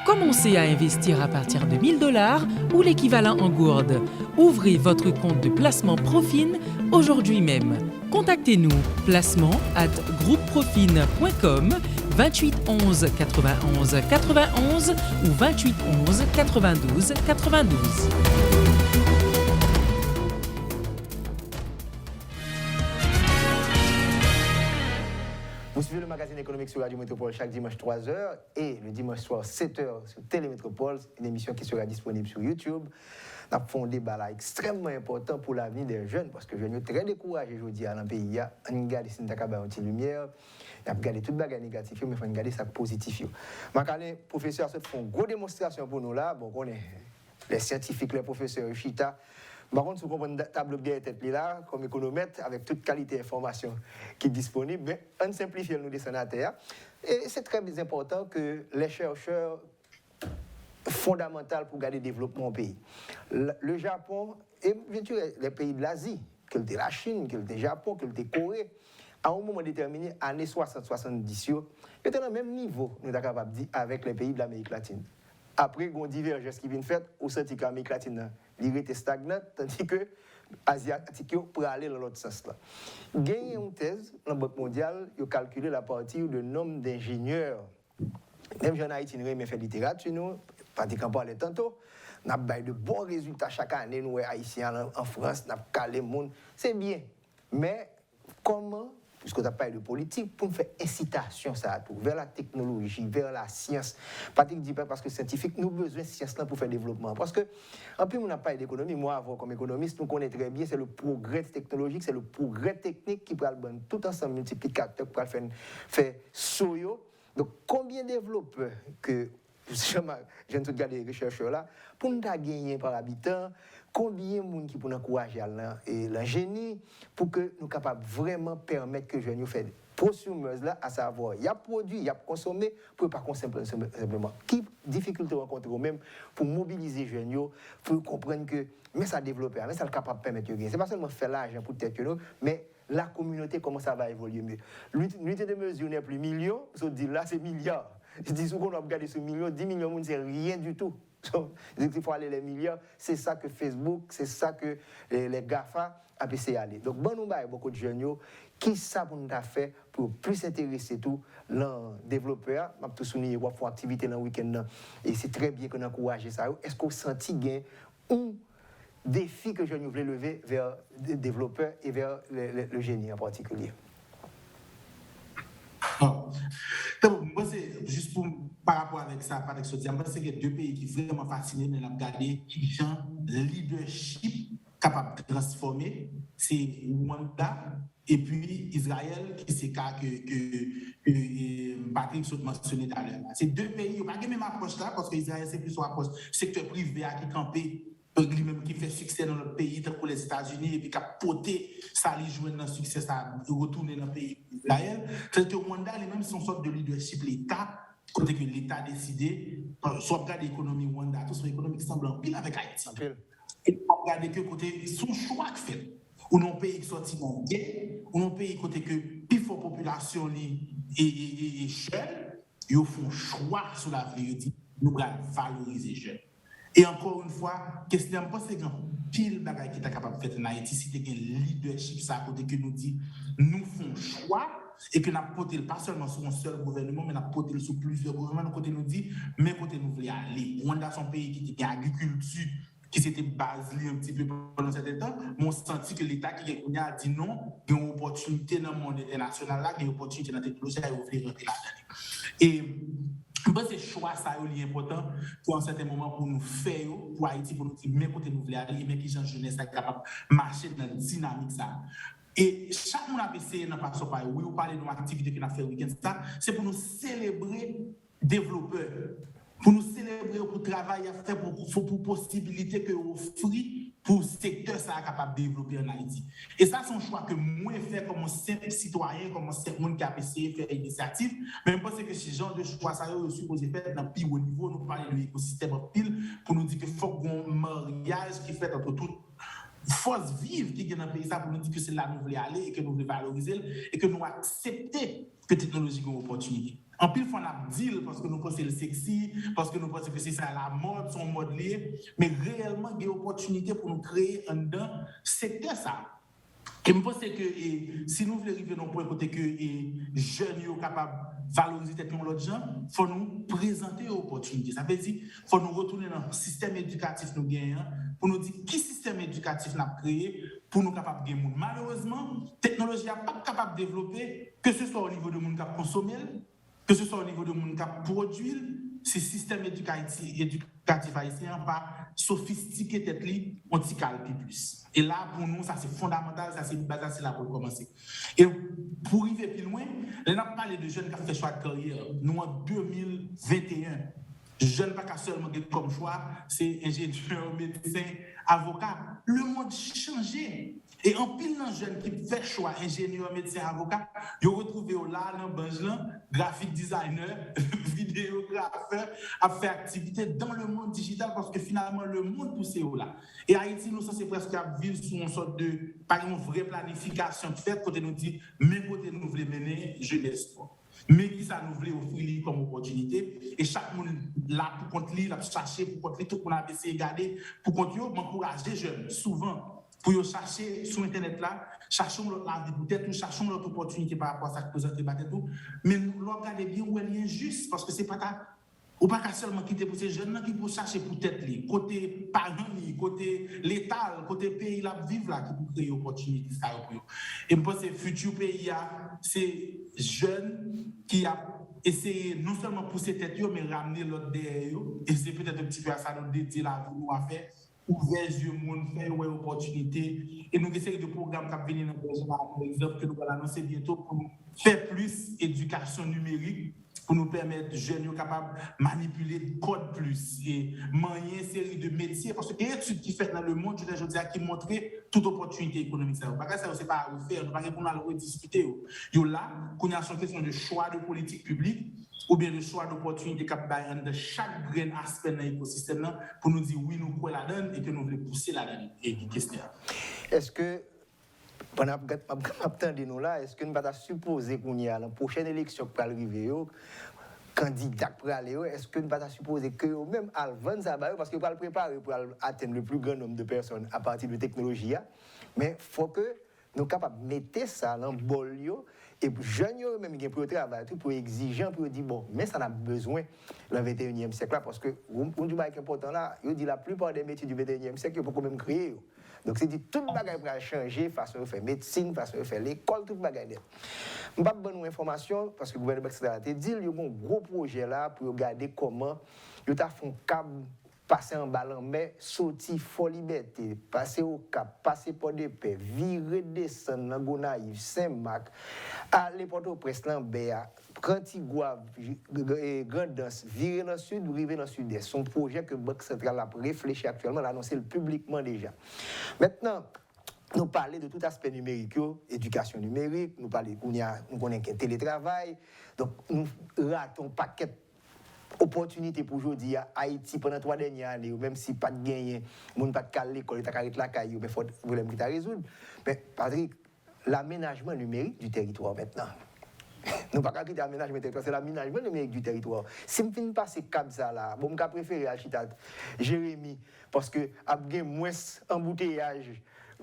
H: Commencez à investir à partir de 1 000 $ ou l'équivalent en gourde. Ouvrez votre compte de placement Profin aujourd'hui même. Contactez-nous, placement@groupeprofin.com, 28 11 91 91 ou 28 11 92 92.
A: Vous suivez le magazine économique sur Radio Métropole chaque dimanche 3h et le dimanche soir 7h sur Télémétropole, une émission qui sera disponible sur YouTube. Nous avons fait un débat là extrêmement important pour l'avenir des jeunes parce que les jeunes sont très découragés aujourd'hui dans le pays. On regarde si nous avons une lumière, on a regardé toutes les bagages négatives, mais il faut regarder ça positif. Les professeurs font une grosse démonstration pour nous là. Bon, on est les scientifiques, les professeurs, Chita. Par contre, si vous comprenez une table bien tête là, comme économètre, avec toute qualité d'information qui est disponible, mais on simplifie nous descendre à terre. Et c'est très important que les chercheurs fondamentaux pour garder le développement au pays. Le Japon et bien sûr les pays de l'Asie, que le la Chine, que le Japon, que le Corée, à un moment déterminé, années 60-70, ils étaient dans le même niveau, nous sommes capables de dire, avec les pays de l'Amérique latine. Après, il y a une divergence qui vient de fait, au sens que l'Amérique latine était stagnante, tandis que les Asiatiques pour aller dans l'autre sens. Il y a une thèse dans la Banque mondiale, ils ont calculé la partie de nombre d'ingénieurs. Même en Haïti, nous avons fait littérature, nous, pratiquement parlé tantôt. Nous avons de bons résultats chaque année, nous, Haïtiens, en France, nous avons calé le monde. C'est bien. Mais comment, puisque nous avons parlé de politique, pour faire incitation ça à tout, vers la technologie, vers la science. Patrick dit pas parce que scientifique, nous avons besoin de science là pour faire développement. Parce que, en plus, on n'a pas d'économie. Moi, avant, comme économiste, nous connaissons très bien, c'est le progrès technologique, c'est le progrès technique qui peut le bon tout ensemble multiplicateur pour faire soyo. Donc, combien de développeurs que je ne sais pas les chercheurs là, pour nous gagner par habitant, combien de monde qui peut encourager l'ingénie pour que nous soyons capables vraiment permettre que les jeunes fassent prosumeuses là, à savoir, il y a produit, il y a consommé, pour ne pas consommer simplement. Qui difficulté rencontre même pour mobiliser les jeunes, pour comprendre que, mais ça développer, mais ça est capable de permettre de gagner. Ce n'est pas seulement faire l'argent pour tête que nous, mais la communauté, comment ça va évoluer mieux. L'unité de mesure n'est plus millions, ça dit là c'est milliards. Je dis souvent, on a regardé ce million, 10 millions de monde, c'est rien du tout. Il faut aller les milliards, c'est ça que Facebook, c'est ça que les GAFA a essayé d'aller. Donc, bon, nous avons beaucoup de jeunes qui savent ce qu'on a fait pour plus s'intéresser tout les développeurs. Je vais tout souligner, on fait activité dans le week-end. Et c'est très bien qu'on encourage ça. Est-ce qu'on senti gain ou défi que je voulais lever vers les développeurs et vers le génie en particulier?
C: Moi, c'est juste par rapport avec ça, avec ce moi, c'est qu'il y a deux pays qui sont vraiment fascinés de regarder qui ont le leadership capable de transformer. C'est Rwanda et puis Israël, qui c'est cas que Patrick a mentionné tout à l'heure. C'est deux pays, il n'y a pas la même approche là, parce que Israël, c'est plus une approche secteur privé qui campé. Lui-même qui fait succès dans le pays, pour les États-Unis, et puis qui a porté ça, lui jouer dans le succès, ça retourner dans le pays d'Israël. C'est que Rwanda, lui-même, son sorte de leadership, l'État, côté que l'État a décidé, soit regarder l'économie Rwanda, tout son économie qui semble en pile avec Haïti. Et regarder que côté son choix fait. Ou non pays qui sortit en guerre, ou non pays côté que plus forte population est jeune, ils font choix sur la vie, ils disent, nous allons valoriser les jeunes. Et encore une fois, question de penser qu'il y a pile de choses qui est capable de faire en Haïti, si tu as un leadership, ça côté que nous dit, nous faisons choix et que nous portons pas seulement sur un seul gouvernement, mais nous portons sur plusieurs gouvernements. Côté nous dit, mais côté nous voulons aller. Rwanda, c'est un pays qui a une agriculture qui s'était basé un petit peu pendant un certain temps, mais on senti que l'État qui a dit non, il y a une opportunité dans le monde international, là, il y a une opportunité dans la technologie, et ouvrir rentrer là-dedans. Et c'est choix ça est important pour un certain moment pour nous faire pour Haïti pour nous dire mais côté nous voulons aller mais qui gens jeunesse est capable de marcher dans la dynamique ça et chaque monde a essayé dans façon par oui ou parler de nos activités qu'on a fait le week-end ça c'est pour nous célébrer développeurs pour nous célébrer pour travail à faire pour possibilité que offrir pour le secteur ça capable de développer en Haïti. Et ça, c'est un choix que moi fait comme un simple citoyen, comme un simple monde qui a essayé de faire une initiative. Mais je pense que ce genre de choix, ça est supposé faire dans le plus haut niveau. Nous parlons de l'écosystème en pile pour nous dire qu'il faut qu'on mariage qui fait entre toutes forces vives qui est dans le pays, ça pour nous dire que c'est là que nous voulons aller et que nous voulons valoriser et que nous accepter que la technologie est une opportunité. En pile, il faut la dire parce que nous pensons que c'est sexy, parce que nous pensons que c'est ça la mode, son mode lié, mais réellement, il y a une opportunité pour nous créer un secteur ça. Et je pense que si nous voulons arriver dans un point côté que les jeunes sont capables de valoriser la technologie, il faut nous présenter l'opportunité. Ça veut dire qu'il faut nous retourner dans le système éducatif nous gagnons pour nous dire quel système éducatif nous avons créé pour nous capables de gagner. Malheureusement, la technologie n'est pas capable de développer, que ce soit au niveau de monde qui a consommé, que ce soit au niveau de monde qui a produit, ce système éducatif haïtien pas sophistiqué tête li on t'y calme plus. Et là pour nous ça c'est fondamental, ça c'est base, c'est là pour commencer. Et pour arriver plus loin, on a parlé de jeunes qui ont fait choix de carrière. Nous en 2021, jeunes pas seulement comme choix, c'est ingénieur, médecin, avocat. Le monde changé. Et en pile de jeunes qui fait choix ingénieur, médecin, avocat, ils ont retrouvé là dans banque graphic designer, vidéographeur, à faire activité dans le monde digital parce que finalement le monde poussé là. Et Haïti nous c'est presque à vivre sous une sorte de par une vraie planification faite côté nous dit mais côté nous voulons mener jeunesse. Mais qui ça nous voulait offrir comme opportunité et chaque monde là pour contre lui, là chercher pour contre tout le monde a essayé de garder pour contre m'encourager les jeunes souvent pour chercher sur internet là, cherchons la vie peut-être, cherchons l'autre opportunité par rapport à ça que présente et tout, mais nous regardez bien où elle est injuste parce que c'est pas ta ou pas seulement quitter pour ces jeunes qui pour chercher pour tête li côté parents côté l'état côté pays là vivre là qui pour créer opportunité ça pour et je pense que futur pays c'est jeunes qui a essayé non seulement pousser tête mais ramener l'autre derrière et c'est peut-être un petit peu à ça nous dédier là pour nous à faire ouvrir les yeux monde faire une opportunité et nous essayons de programmes qui viennent dans le projet par exemple que nous allons annoncer bientôt pour faire plus d'éducation numérique pour nous permettre aux jeunes capables de manipuler le code plus et manier une série de métiers. Parce que les études qui sont faites dans le monde, je dis qui montrent toute opportunité économique. Ça ne c'est pas à refaire, nous ne pouvons pas rediscuter. Il y a là, qu'on a une question de choix de politique publique ou bien de choix d'opportunité capable de chaque grain aspect de l'écosystème pour nous dire oui, nous croyons là-dedans et que nous voulons pousser là-dedans.
A: Est-ce que pendant que nous là, est-ce que nous va supposer qu'on y a la prochaine élection pour arriver candidat pour aller, est-ce que nous va supposer que même avant ça parce que pour le préparer pour atteindre le plus grand nombre de personnes à partir de technologie, mais il faut que nous sommes capables de mettre ça dans le bol et jeunes même qui pour travailler pour exigeant pour dire bon mais ça a besoin le 21e siècle là parce que on dit que important là, il dit la plupart des métiers du 21e siècle il faut quand même créer. Donc, c'est dit tout le bagage va changer, façon de faire médecine, façon de faire l'école, tout le bagage. Je n'ai pas de bonne information parce que le gouvernement a dit qu'il y a un gros projet là pour regarder comment il a fait un câble passer en ballon, mais sortir Fort Liberté, passer au Cap, passer Port de Paix, virer, descendre dans Gonaïve, Saint-Marc, aller Port-au-Prince, Lambert, Cantigua, Grandance, virer dans le sud, arriver dans le sud-est. C'est un projet que la Banque centrale a réfléchi actuellement, l'a annoncé publiquement déjà. Maintenant, nous parlons de tout aspect numérique, éducation numérique, nous connaissons le télétravail, donc nous ratons un paquet opportunité pour aujourd'hui à Haïti pendant 3 dernières années, même si pas de gagner, monde pas de l'école, tu as arrêté la caille, mais il faut problème qui t'a résoudre. Mais Patrick, l'aménagement numérique du territoire maintenant. Nous pas qu'à quitter l'aménagement territoire, c'est l'aménagement numérique du territoire. Si je finis pas ces câbles là, bon, je préfère Alchitat Jérémy parce que il y a moins embouteillage.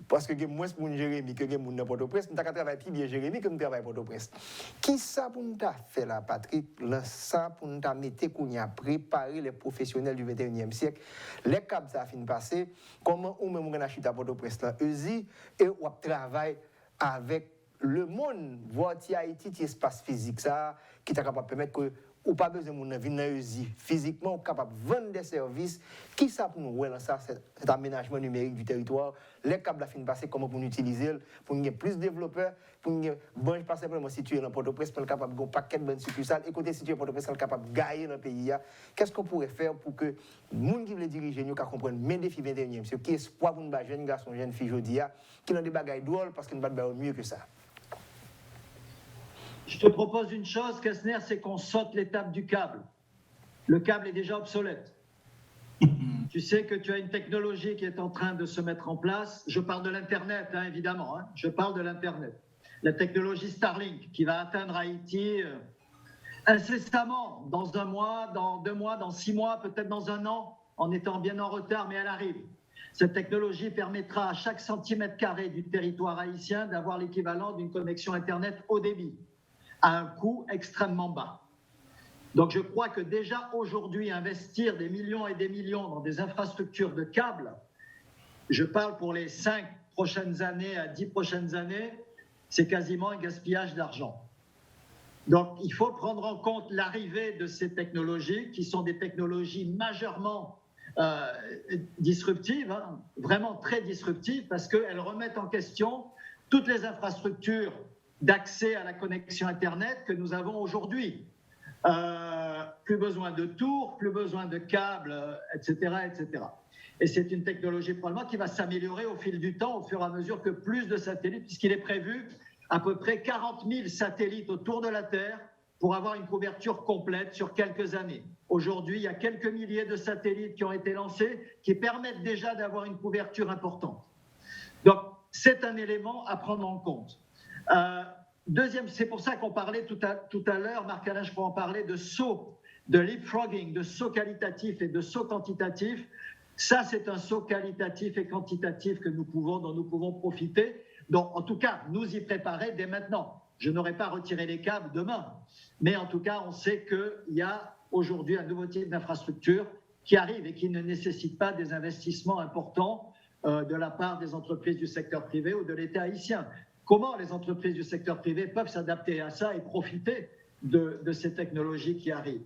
A: Parce que moins pour Jérémy que pour n'importe Port-au-Prince, nous avons travaillé plus bien Jérémy que nous travaillons Port-au-Prince. Qui ça pour nous faire là, Patrick? Ça pour nous mettre qu'on a préparé les professionnels du 21e siècle. Les câbles ça fin passer. Comment on même on a acheté à Port-au-Prince là, et on travaille avec le monde, voir Haïti, espace physique ça, qui est capable de permettre que ou pas besoin de venir physiquement, capable de vendre des services. Qui ça pour nous relancer cet aménagement numérique du territoire? Les câbles à fin passer, comment pour nous utiliser, pour qu'il y ait plus de développeurs, pour qu'il y ait bon, pas simplement situé dans Port-au-Prince, pour être capable de paquet de bonnes succursales, et côté situé Port-au-Prince, être capable de gagner dans le pays. Qu'est-ce qu'on pourrait faire pour que les gens qui veulent diriger nous comprennent mes défis 21e siècle, qui espoir pour nous, jeunes garçons, jeunes filles, aujourd'hui, qui ont des bagages drôles parce qu'ils ne battent mieux que ça?
B: Je te propose une chose, Kessner, c'est qu'on saute l'étape du câble. Le câble est déjà obsolète. Tu sais que tu as une technologie qui est en train de se mettre en place. Je parle de l'Internet, hein, évidemment. Hein. Je parle de l'Internet. La technologie Starlink qui va atteindre Haïti incessamment, dans 1 mois, dans 2 mois, dans 6 mois, peut-être dans 1 an, en étant bien en retard, mais elle arrive. Cette technologie permettra à chaque centimètre carré du territoire haïtien d'avoir l'équivalent d'une connexion Internet haut débit, à un coût extrêmement bas. Donc je crois que déjà aujourd'hui, investir des millions et des millions dans des infrastructures de câbles, je parle pour les 5 prochaines années à 10 prochaines années, c'est quasiment un gaspillage d'argent. Donc il faut prendre en compte l'arrivée de ces technologies qui sont des technologies majeurement disruptives, hein, vraiment très disruptives, parce qu'elles remettent en question toutes les infrastructures d'accès à la connexion Internet que nous avons aujourd'hui. Plus besoin de tours, plus besoin de câbles, etc., etc. Et c'est une technologie probablement qui va s'améliorer au fil du temps, au fur et à mesure que plus de satellites, puisqu'il est prévu à peu près 40 000 satellites autour de la Terre pour avoir une couverture complète sur quelques années. Aujourd'hui, il y a quelques milliers de satellites qui ont été lancés qui permettent déjà d'avoir une couverture importante. Donc, c'est un élément à prendre en compte. Deuxième, c'est pour ça qu'on parlait tout à l'heure, Marc-Alain, je crois en parler, de saut, de leapfrogging, de saut qualitatif et de saut quantitatif. Ça, c'est un saut qualitatif et quantitatif dont nous pouvons profiter. Donc, en tout cas, nous y préparer dès maintenant. Je n'aurai pas retiré les câbles demain, mais en tout cas, on sait qu'il y a aujourd'hui un nouveau type d'infrastructure qui arrive et qui ne nécessite pas des investissements importants de la part des entreprises du secteur privé ou de l'État haïtien. Comment les entreprises du secteur privé peuvent s'adapter à ça et profiter de ces technologies qui arrivent?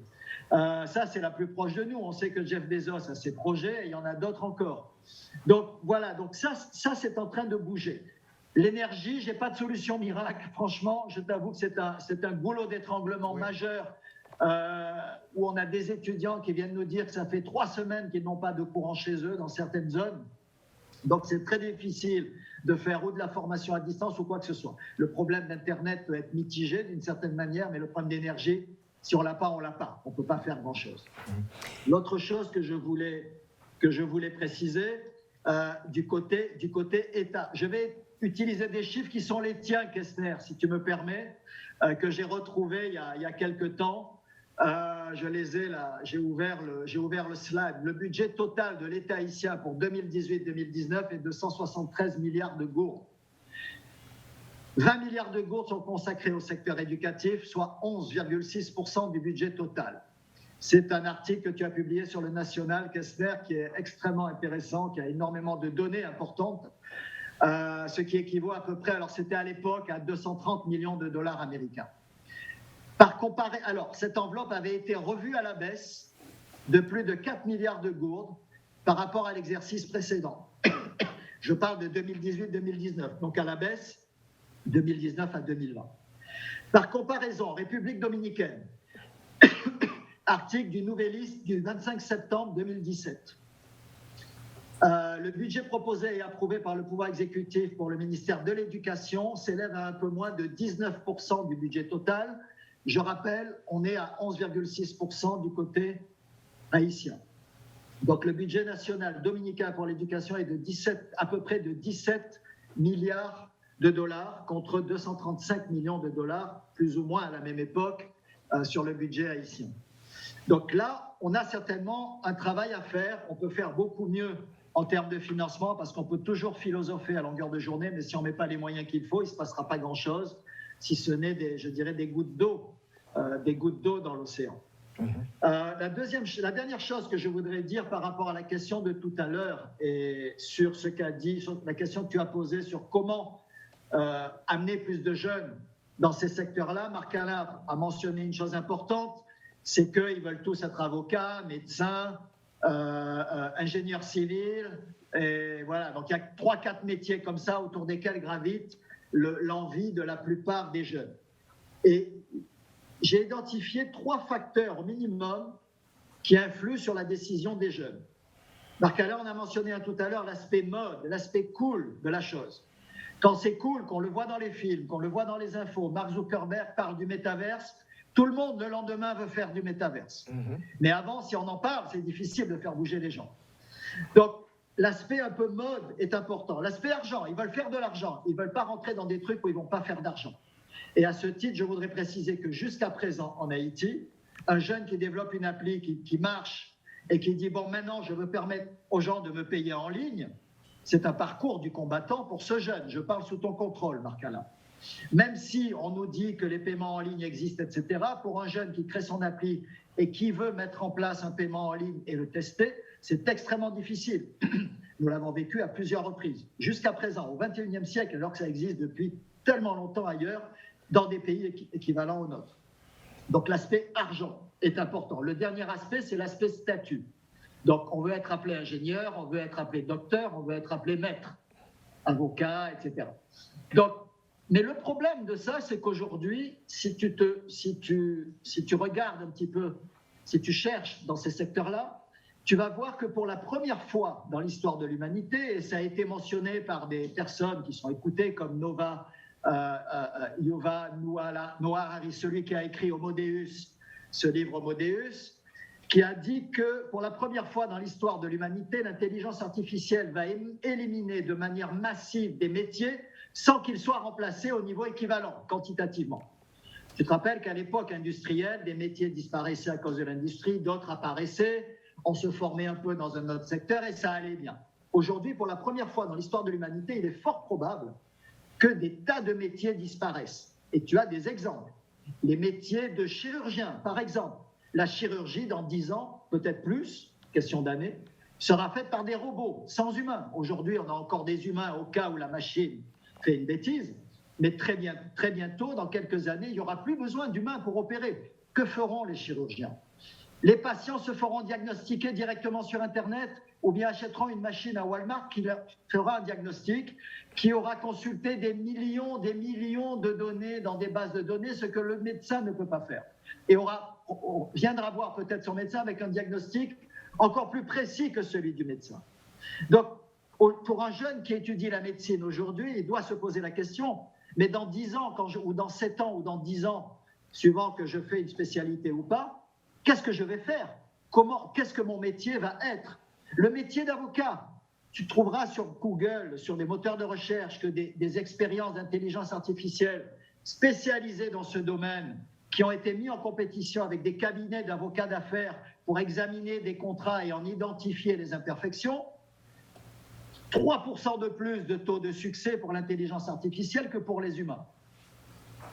B: Ça, c'est la plus proche de nous. On sait que Jeff Bezos a ses projets et il y en a d'autres encore. Donc, voilà. Donc, ça c'est en train de bouger. L'énergie, je n'ai pas de solution miracle. Franchement, je t'avoue que c'est un goulot d'étranglement majeur où on a des étudiants qui viennent nous dire que ça fait 3 semaines qu'ils n'ont pas de courant chez eux dans certaines zones. Donc, c'est très difficile de faire ou de la formation à distance ou quoi que ce soit. Le problème d'Internet peut être mitigé d'une certaine manière, mais le problème d'énergie, si on l'a pas, on l'a pas. On ne peut pas faire grand-chose. L'autre chose que je voulais préciser, du côté État, je vais utiliser des chiffres qui sont les tiens, Kessner, si tu me permets, que j'ai retrouvés il y a quelques temps. Je les ai là, j'ai ouvert le slide. Le budget total de l'État haïtien pour 2018-2019 est de 173 milliards de gourdes. 20 milliards de gourdes sont consacrés au secteur éducatif, soit 11,6% du budget total. C'est un article que tu as publié sur le National, Kessner, qui est extrêmement intéressant, qui a énormément de données importantes, ce qui équivaut à peu près, alors c'était à l'époque, à 230 millions de dollars américains. Alors, cette enveloppe avait été revue à la baisse de plus de 4 milliards de gourdes par rapport à l'exercice précédent. Je parle de 2018-2019, donc à la baisse 2019 à 2020. Par comparaison, République dominicaine, article du Nouvelliste du 25 septembre 2017. Le budget proposé et approuvé par le pouvoir exécutif pour le ministère de l'Éducation s'élève à un peu moins de 19% du budget total. Je rappelle, on est à 11,6% du côté haïtien. Donc le budget national dominicain pour l'éducation est à peu près de 17 milliards de dollars contre 235 millions de dollars, plus ou moins à la même époque, sur le budget haïtien. Donc là, on a certainement un travail à faire. On peut faire beaucoup mieux en termes de financement parce qu'on peut toujours philosopher à longueur de journée, mais si on ne met pas les moyens qu'il faut, il ne se passera pas grand-chose, si ce n'est des gouttes d'eau dans l'océan. La dernière chose que je voudrais dire par rapport à la question de tout à l'heure et sur ce qu'a dit, sur la question que tu as posée sur comment amener plus de jeunes dans ces secteurs-là, Marc-Alain a mentionné une chose importante, c'est qu'ils veulent tous être avocats, médecins, ingénieurs civils. Et voilà, donc il y a 3-4 métiers comme ça autour desquels gravite l'envie de la plupart des jeunes. Et j'ai identifié 3 facteurs au minimum qui influent sur la décision des jeunes. Marc-Alain, on a mentionné tout à l'heure l'aspect mode, l'aspect cool de la chose. Quand c'est cool, qu'on le voit dans les films, qu'on le voit dans les infos, Mark Zuckerberg parle du métaverse, tout le monde le lendemain veut faire du métaverse. Mais avant, si on en parle, c'est difficile de faire bouger les gens. Donc, l'aspect un peu mode est important. L'aspect argent, ils veulent faire de l'argent. Ils ne veulent pas rentrer dans des trucs où ils ne vont pas faire d'argent. Et à ce titre, je voudrais préciser que jusqu'à présent, en Haïti, un jeune qui développe une appli qui marche et qui dit « bon, maintenant, je veux permettre aux gens de me payer en ligne », c'est un parcours du combattant pour ce jeune. Je parle sous ton contrôle, Marc-Alain. Même si on nous dit que les paiements en ligne existent, etc., pour un jeune qui crée son appli et qui veut mettre en place un paiement en ligne et le tester, c'est extrêmement difficile. Nous l'avons vécu à plusieurs reprises. Jusqu'à présent, au XXIe siècle, alors que ça existe depuis tellement longtemps ailleurs, dans des pays équivalents aux nôtres. Donc l'aspect argent est important. Le dernier aspect, c'est l'aspect statut. Donc on veut être appelé ingénieur, on veut être appelé docteur, on veut être appelé maître, avocat, etc. Donc, mais le problème de ça, c'est qu'aujourd'hui, si tu regardes un petit peu, si tu cherches dans ces secteurs-là, tu vas voir que pour la première fois dans l'histoire de l'humanité, et ça a été mentionné par des personnes qui sont écoutées comme Yuval Noah Harari, celui qui a écrit Homo Deus, ce livre Homo Deus, qui a dit que pour la première fois dans l'histoire de l'humanité, l'intelligence artificielle va éliminer de manière massive des métiers sans qu'ils soient remplacés au niveau équivalent, quantitativement. Tu te rappelles qu'à l'époque industrielle, des métiers disparaissaient à cause de l'industrie, d'autres apparaissaient, on se formait un peu dans un autre secteur et ça allait bien. Aujourd'hui, pour la première fois dans l'histoire de l'humanité, il est fort probable que des tas de métiers disparaissent. Et tu as des exemples. Les métiers de chirurgien, par exemple. La chirurgie, dans 10 ans, peut-être plus, question d'années, sera faite par des robots, sans humains. Aujourd'hui, on a encore des humains au cas où la machine fait une bêtise, mais très bientôt, dans quelques années, il n'y aura plus besoin d'humains pour opérer. Que feront les chirurgiens ? Les patients se feront diagnostiquer directement sur Internet ou bien achèteront une machine à Walmart qui leur fera un diagnostic, qui aura consulté des millions de données dans des bases de données, ce que le médecin ne peut pas faire. Et on viendra voir peut-être son médecin avec un diagnostic encore plus précis que celui du médecin. Donc, pour un jeune qui étudie la médecine aujourd'hui, il doit se poser la question, mais dans 10 ans, ou dans 7 ans, ou dans 10 ans, suivant que je fais une spécialité ou pas, qu'est-ce que je vais faire ? Qu'est-ce que mon métier va être ? Le métier d'avocat, tu trouveras sur Google, sur des moteurs de recherche, que des expériences d'intelligence artificielle spécialisées dans ce domaine, qui ont été mis en compétition avec des cabinets d'avocats d'affaires pour examiner des contrats et en identifier les imperfections. 3% de plus de taux de succès pour l'intelligence artificielle que pour les humains.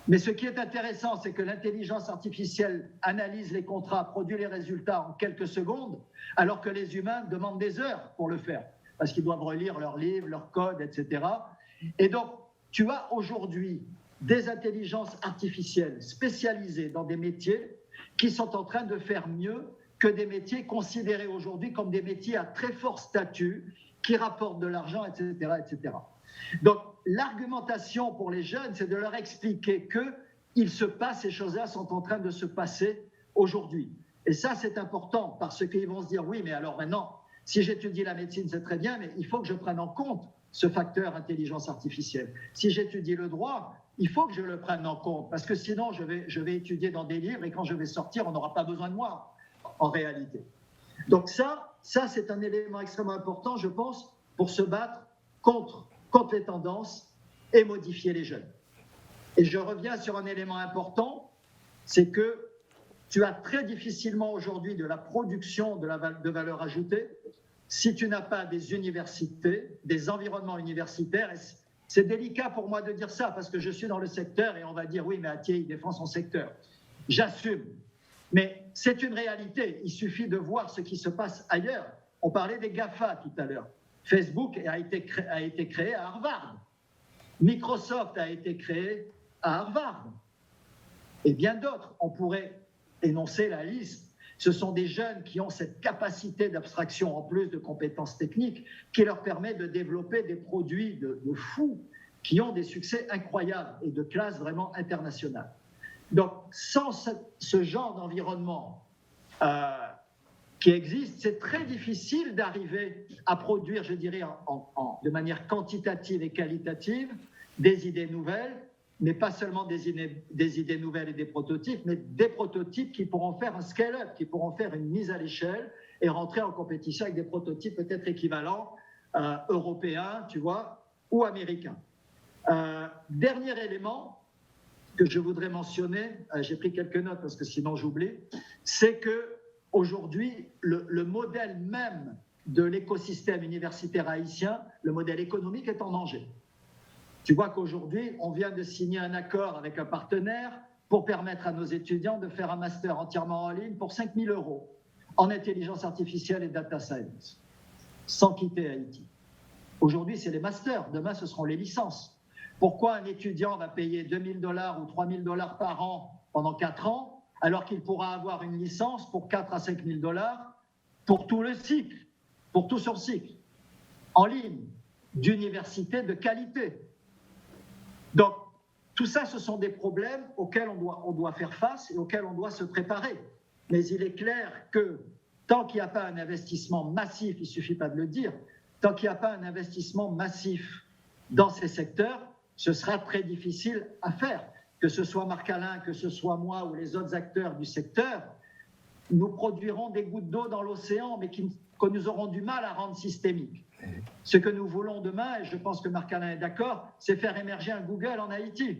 B: Mais ce qui est intéressant, c'est que l'intelligence artificielle analyse les contrats, produit les résultats en quelques secondes, alors que les humains demandent des heures pour le faire, parce qu'ils doivent relire leurs livres, leurs codes, etc. Et donc, tu as aujourd'hui des intelligences artificielles spécialisées dans des métiers qui sont en train de faire mieux que des métiers considérés aujourd'hui comme des métiers à très fort statut, qui rapportent de l'argent, etc., etc. Donc, l'argumentation pour les jeunes, c'est de leur expliquer qu'il se passe, ces choses-là sont en train de se passer aujourd'hui. Et ça, c'est important, parce qu'ils vont se dire, oui, mais alors maintenant, si j'étudie la médecine, c'est très bien, mais il faut que je prenne en compte ce facteur intelligence artificielle. Si j'étudie le droit, il faut que je le prenne en compte, parce que sinon, je vais étudier dans des livres, et quand je vais sortir, on n'aura pas besoin de moi, en réalité. Donc ça, c'est un élément extrêmement important, je pense, pour se battre contre les tendances et modifier les jeunes. Et je reviens sur un élément important, c'est que tu as très difficilement aujourd'hui de la production de valeur ajoutée si tu n'as pas des universités, des environnements universitaires. Et c'est délicat pour moi de dire ça parce que je suis dans le secteur et on va dire oui, mais Atier, il défend son secteur. J'assume. Mais c'est une réalité. Il suffit de voir ce qui se passe ailleurs. On parlait des GAFA tout à l'heure. Facebook a été créé à Harvard. Microsoft a été créé à Harvard. Et bien d'autres. On pourrait énoncer la liste. Ce sont des jeunes qui ont cette capacité d'abstraction en plus de compétences techniques qui leur permet de développer des produits de fous qui ont des succès incroyables et de classe vraiment internationale. Donc, sans ce genre d'environnement qui existe, c'est très difficile d'arriver à produire, je dirais, de manière quantitative et qualitative, des idées nouvelles, mais pas seulement des idées nouvelles et des prototypes, mais des prototypes qui pourront faire un scale-up, qui pourront faire une mise à l'échelle et rentrer en compétition avec des prototypes peut-être équivalents européens, tu vois, ou américains. Dernier élément que je voudrais mentionner, j'ai pris quelques notes parce que sinon j'oublie, c'est qu'aujourd'hui, le modèle même de l'écosystème universitaire haïtien, le modèle économique est en danger. Tu vois qu'aujourd'hui, on vient de signer un accord avec un partenaire pour permettre à nos étudiants de faire un master entièrement en ligne pour 5 000 € en intelligence artificielle et data science, sans quitter Haïti. Aujourd'hui, c'est les masters. Demain, ce seront les licences. Pourquoi un étudiant va payer 2 000 $ ou 3 000 $ par an pendant 4 ans, alors qu'il pourra avoir une licence pour 4 à 5 000 $ pour tout le cycle, pour tout son cycle, en ligne, d'université de qualité. Donc, tout ça, ce sont des problèmes auxquels on doit faire face et auxquels on doit se préparer. Mais il est clair que tant qu'il n'y a pas un investissement massif, il ne suffit pas de le dire, tant qu'il n'y a pas un investissement massif dans ces secteurs, ce sera très difficile à faire. Que ce soit Marc-Alain, que ce soit moi ou les autres acteurs du secteur, nous produirons des gouttes d'eau dans l'océan, mais que nous aurons du mal à rendre systémiques. Ce que nous voulons demain, et je pense que Marc-Alain est d'accord, c'est faire émerger un Google en Haïti,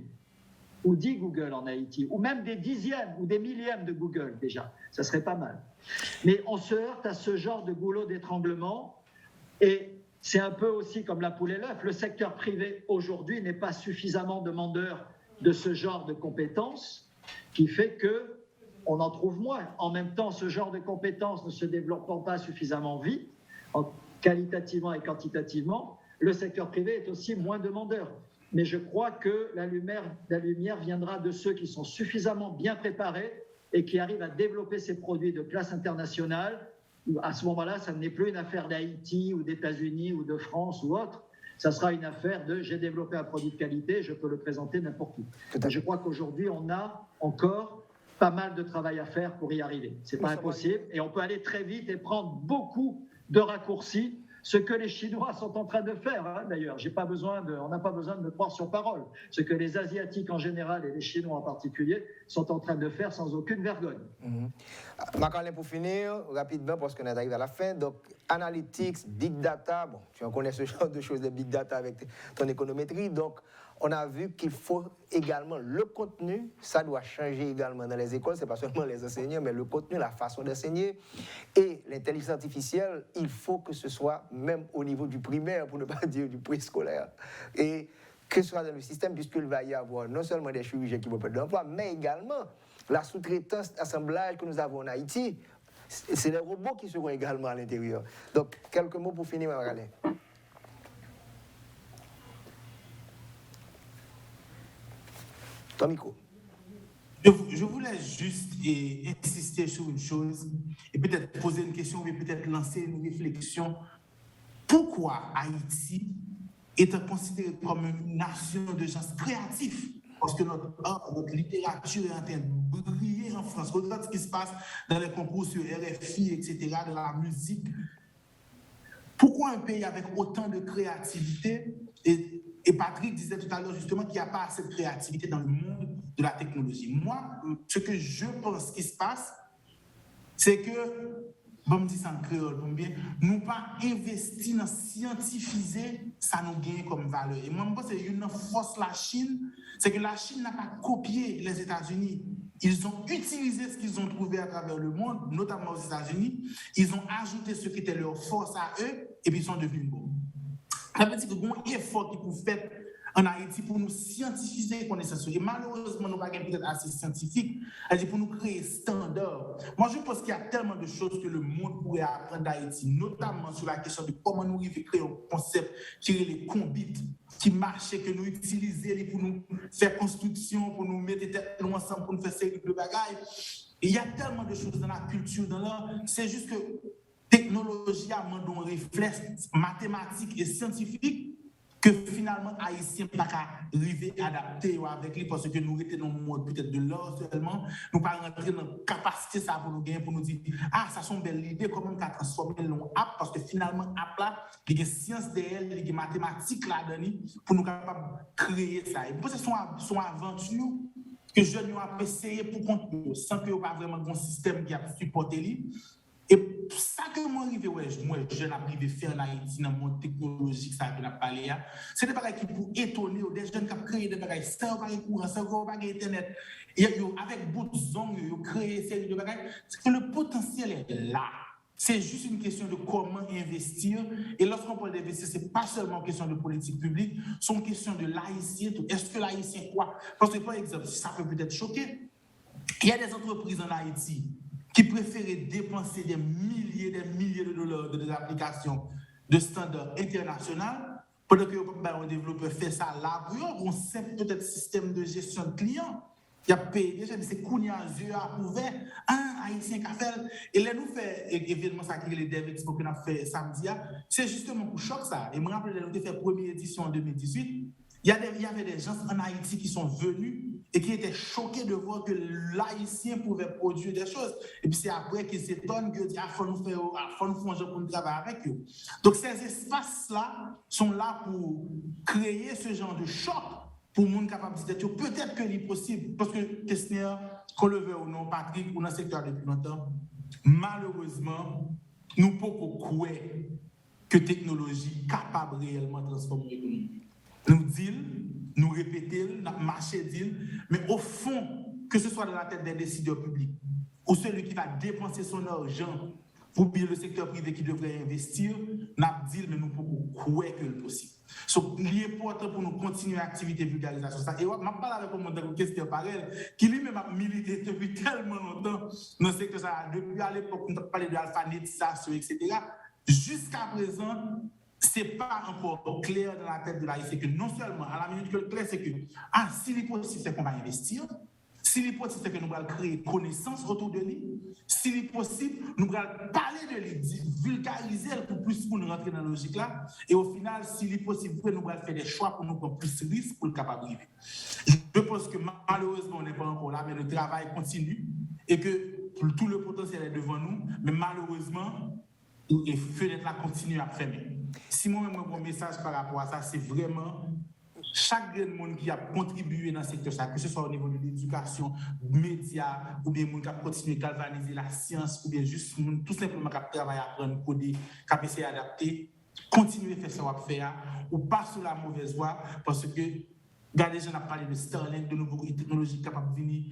B: ou 10 Google en Haïti, ou même des dixièmes ou des millièmes de Google déjà. Ça serait pas mal. Mais on se heurte à ce genre de goulot d'étranglement, et c'est un peu aussi comme la poule et l'œuf. Le secteur privé aujourd'hui n'est pas suffisamment demandeur de ce genre de compétences, qui fait qu'on en trouve moins. En même temps, ce genre de compétences ne se développant pas suffisamment vite, qualitativement et quantitativement, le secteur privé est aussi moins demandeur. Mais je crois que la lumière viendra de ceux qui sont suffisamment bien préparés et qui arrivent à développer ces produits de classe internationale. À ce moment-là, ça n'est plus une affaire d'Haïti ou d'États-Unis ou de France ou autre. Ça sera une affaire de « j'ai développé un produit de qualité, je peux le présenter n'importe où ». Je crois qu'aujourd'hui, on a encore pas mal de travail à faire pour y arriver. Ce n'est pas impossible et on peut aller très vite et prendre beaucoup de raccourcis, ce que les Chinois sont en train de faire, hein, d'ailleurs. On n'a pas besoin de me croire sur parole. Ce que les Asiatiques en général et les Chinois en particulier sont en train de faire sans aucune vergogne.
A: Marc-Alain, pour finir, rapidement, parce qu'on arrive à la fin, donc analytics, big data, bon, tu en connais ce genre de choses de big data avec ton économétrie, donc on a vu qu'il faut également le contenu, ça doit changer également dans les écoles, c'est pas seulement les enseignants, mais le contenu, la façon d'enseigner. Et l'intelligence artificielle, il faut que ce soit même au niveau du primaire, pour ne pas dire du préscolaire. Et que ce soit dans le système, puisqu'il va y avoir non seulement des chirurgiens qui vont perdre d'emploi, mais également la sous-traitance d'assemblage que nous avons en Haïti. C'est les robots qui seront également à l'intérieur. Donc, quelques mots pour finir, Marc-Alain. Ton micro.
C: Je voulais juste insister sur une chose et peut-être poser une question, mais peut-être lancer une réflexion. Pourquoi Haïti est considéré comme une nation de gens créatifs? Parce que notre art, notre littérature est en train de briller en France. Regarde ce qui se passe dans les concours sur RFI, etc., de la musique. Pourquoi un pays avec autant de créativité, et Patrick disait tout à l'heure justement qu'il n'y a pas assez de créativité dans le monde de la technologie. Moi, ce que je pense qui se passe, c'est que, bon, me dit ça en créole, nous pas investir dans scientifiser, ça nous gagne comme valeur. Et moi, je pense que c'est une force la Chine, c'est que la Chine n'a pas copié les États-Unis. Ils ont utilisé ce qu'ils ont trouvé à travers le monde, notamment aux États-Unis. Ils ont ajouté ce qui était leur force à eux, et puis ils sont devenus bons. Ça veut dire que bon effort qu'ils peuvent faire en Haïti pour nous scientifiser les connaissances. Et malheureusement, nous n'avons pas peut-être assez scientifique, pour nous créer standard. Moi, je pense qu'il y a tellement de choses que le monde pourrait apprendre d'Haïti, notamment sur la question de comment nous arriver à créer un concept qui est les combits, qui marchait, que nous utiliser pour nous faire construction, pour nous mettre tête ensemble, pour nous faire série de bagailles. Il y a tellement de choses dans la culture, c'est juste que technologie a un réflexe mathématique et scientifique que finalement Haïtiens pas arriver à adapter avec lui parce que nous étions dans le monde peut-être de l'or seulement, nous pas rentrer dans la capacité ça pour nous gagner, pour nous dire ça sont belles idées, comment qu'à transformer l'on app parce que finalement app là, il y a science derrière, il y a mathématiques là-dedans pour nous capable créer ça. Et c'est son aventure que je nous ai essayé pour continuer sans que pas vraiment un système qui a supporté lui. Et ça que moi arrivé moi je n'ai arrivé faire en Haïti dans le monde technologique ça que n'a parlé c'est des bagages qui pour étonner des jeunes qui ont créé des bagages sans courant sans internet et avec bout de zone ils ont créé série de bagages c'est que le potentiel est là. C'est juste une question de comment investir. Et lorsqu'on parle d'investir, ce n'est pas seulement une question de politique publique, c'est une question de l'haïtien. Est-ce que l'haïtien quoi? Parce que par exemple, ça peut peut-être choquer, il y a des entreprises en Haïti qui préféraient dépenser des milliers de dollars de des applications de standard international pendant que un développeur fait ça là pour un simple peut-être système de gestion de clients. Il y a payé déjà, c'est Kounia Zua a ouvert un haïtien qui a fait. Et là, nous faisons événement ça qui est le Dev Expo qu'on a fait samedi, c'est justement pour choc ça. Et je me rappelle, nous avons fait la première édition en 2018. Il y avait des gens en Haïti qui sont venus et qui étaient choqués de voir que l'haïtien pouvait produire des choses. Et puis c'est après qu'ils s'étonnent qu'ils disent il faut nous faire un job pour nous travailler avec eux. Donc ces espaces-là sont là pour créer ce genre de choc pour les gens capables de dire peut-être que c'est possible. Parce que questionnaire, qu'on le veut ou non, Patrick, ou dans le secteur depuis longtemps, malheureusement, nous ne pouvons pas croire que la technologie est capable réellement de transformer l'économie. Nous disons, nous répétons, nous marchons, mais au fond, que ce soit dans la tête des décideurs publics ou celui qui va dépenser son argent pour bien le secteur privé qui devrait investir, nous disons, mais nous pouvons croire que c'est possible. Donc, il est important pour nous continuer l'activité de vulgarisation. Et je parle avec mon question pareil, qui lui-même a milité depuis tellement longtemps dans le secteur, depuis à l'époque, on parlait de l'alphabétisation, etc. Jusqu'à présent, ce n'est pas encore clair dans la tête de l'Haïtien que non seulement, à la minute que le clair, c'est que, si les possible, c'est qu'on va investir, si les possible, c'est que nous allons créer connaissance autour de lui, si les possible, nous allons parler de lui, vulgariser pour plus pour nous rentrer dans la logique là, et au final, si les possible, nous allons faire des choix pour nous prendre plus de risques pour le capable de vivre. Je pense que malheureusement, on n'est pas encore là, mais le travail continue, et que tout le potentiel est devant nous, mais malheureusement, et fenêtre là continue à fermer. Si moi-même mon message par rapport à ça, c'est vraiment chaque monde qui a contribué dans ce secteur, que ce soit au niveau de l'éducation, médias, ou bien monde qui a continué à galvaniser la science, ou bien juste tout simplement qui a travaillé à apprendre, coder, qui a essayé d'adapter, continuer à faire ça, ou pas sur la mauvaise voie, parce que, regardez, j'en ai parlé de Starlink, de nouvelles technologies capables de venir.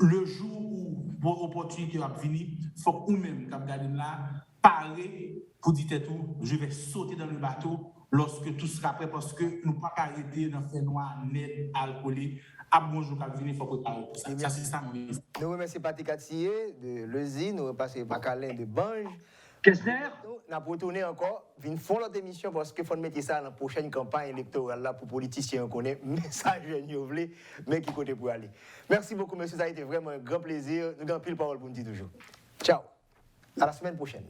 C: Le jour où l'opportunité va venir, il faut que nous-mêmes, comme regardez là, parler pour dire tout, je vais sauter dans le bateau lorsque tout sera prêt parce que nous ne pouvons pas arrêter dans le noir net, alcoolé. À bonjour, quand il faut préparer pour ça. Ça, c'est ça, mon ministre.
A: Nous remercions Patrick Attier de Lezi, nous remercions Bacalin de Bange.
B: Kessner?
A: Nous avons retourné encore, nous faisons notre émission parce qu'il faut mettre ça dans la prochaine campagne électorale là pour politiciens qu'on connaît, message renouvelé, mais qui côté pour aller. Merci beaucoup, monsieur, ça a été vraiment un grand plaisir. Nous avons pile parole pour nous dire toujours. Ciao, à la semaine prochaine.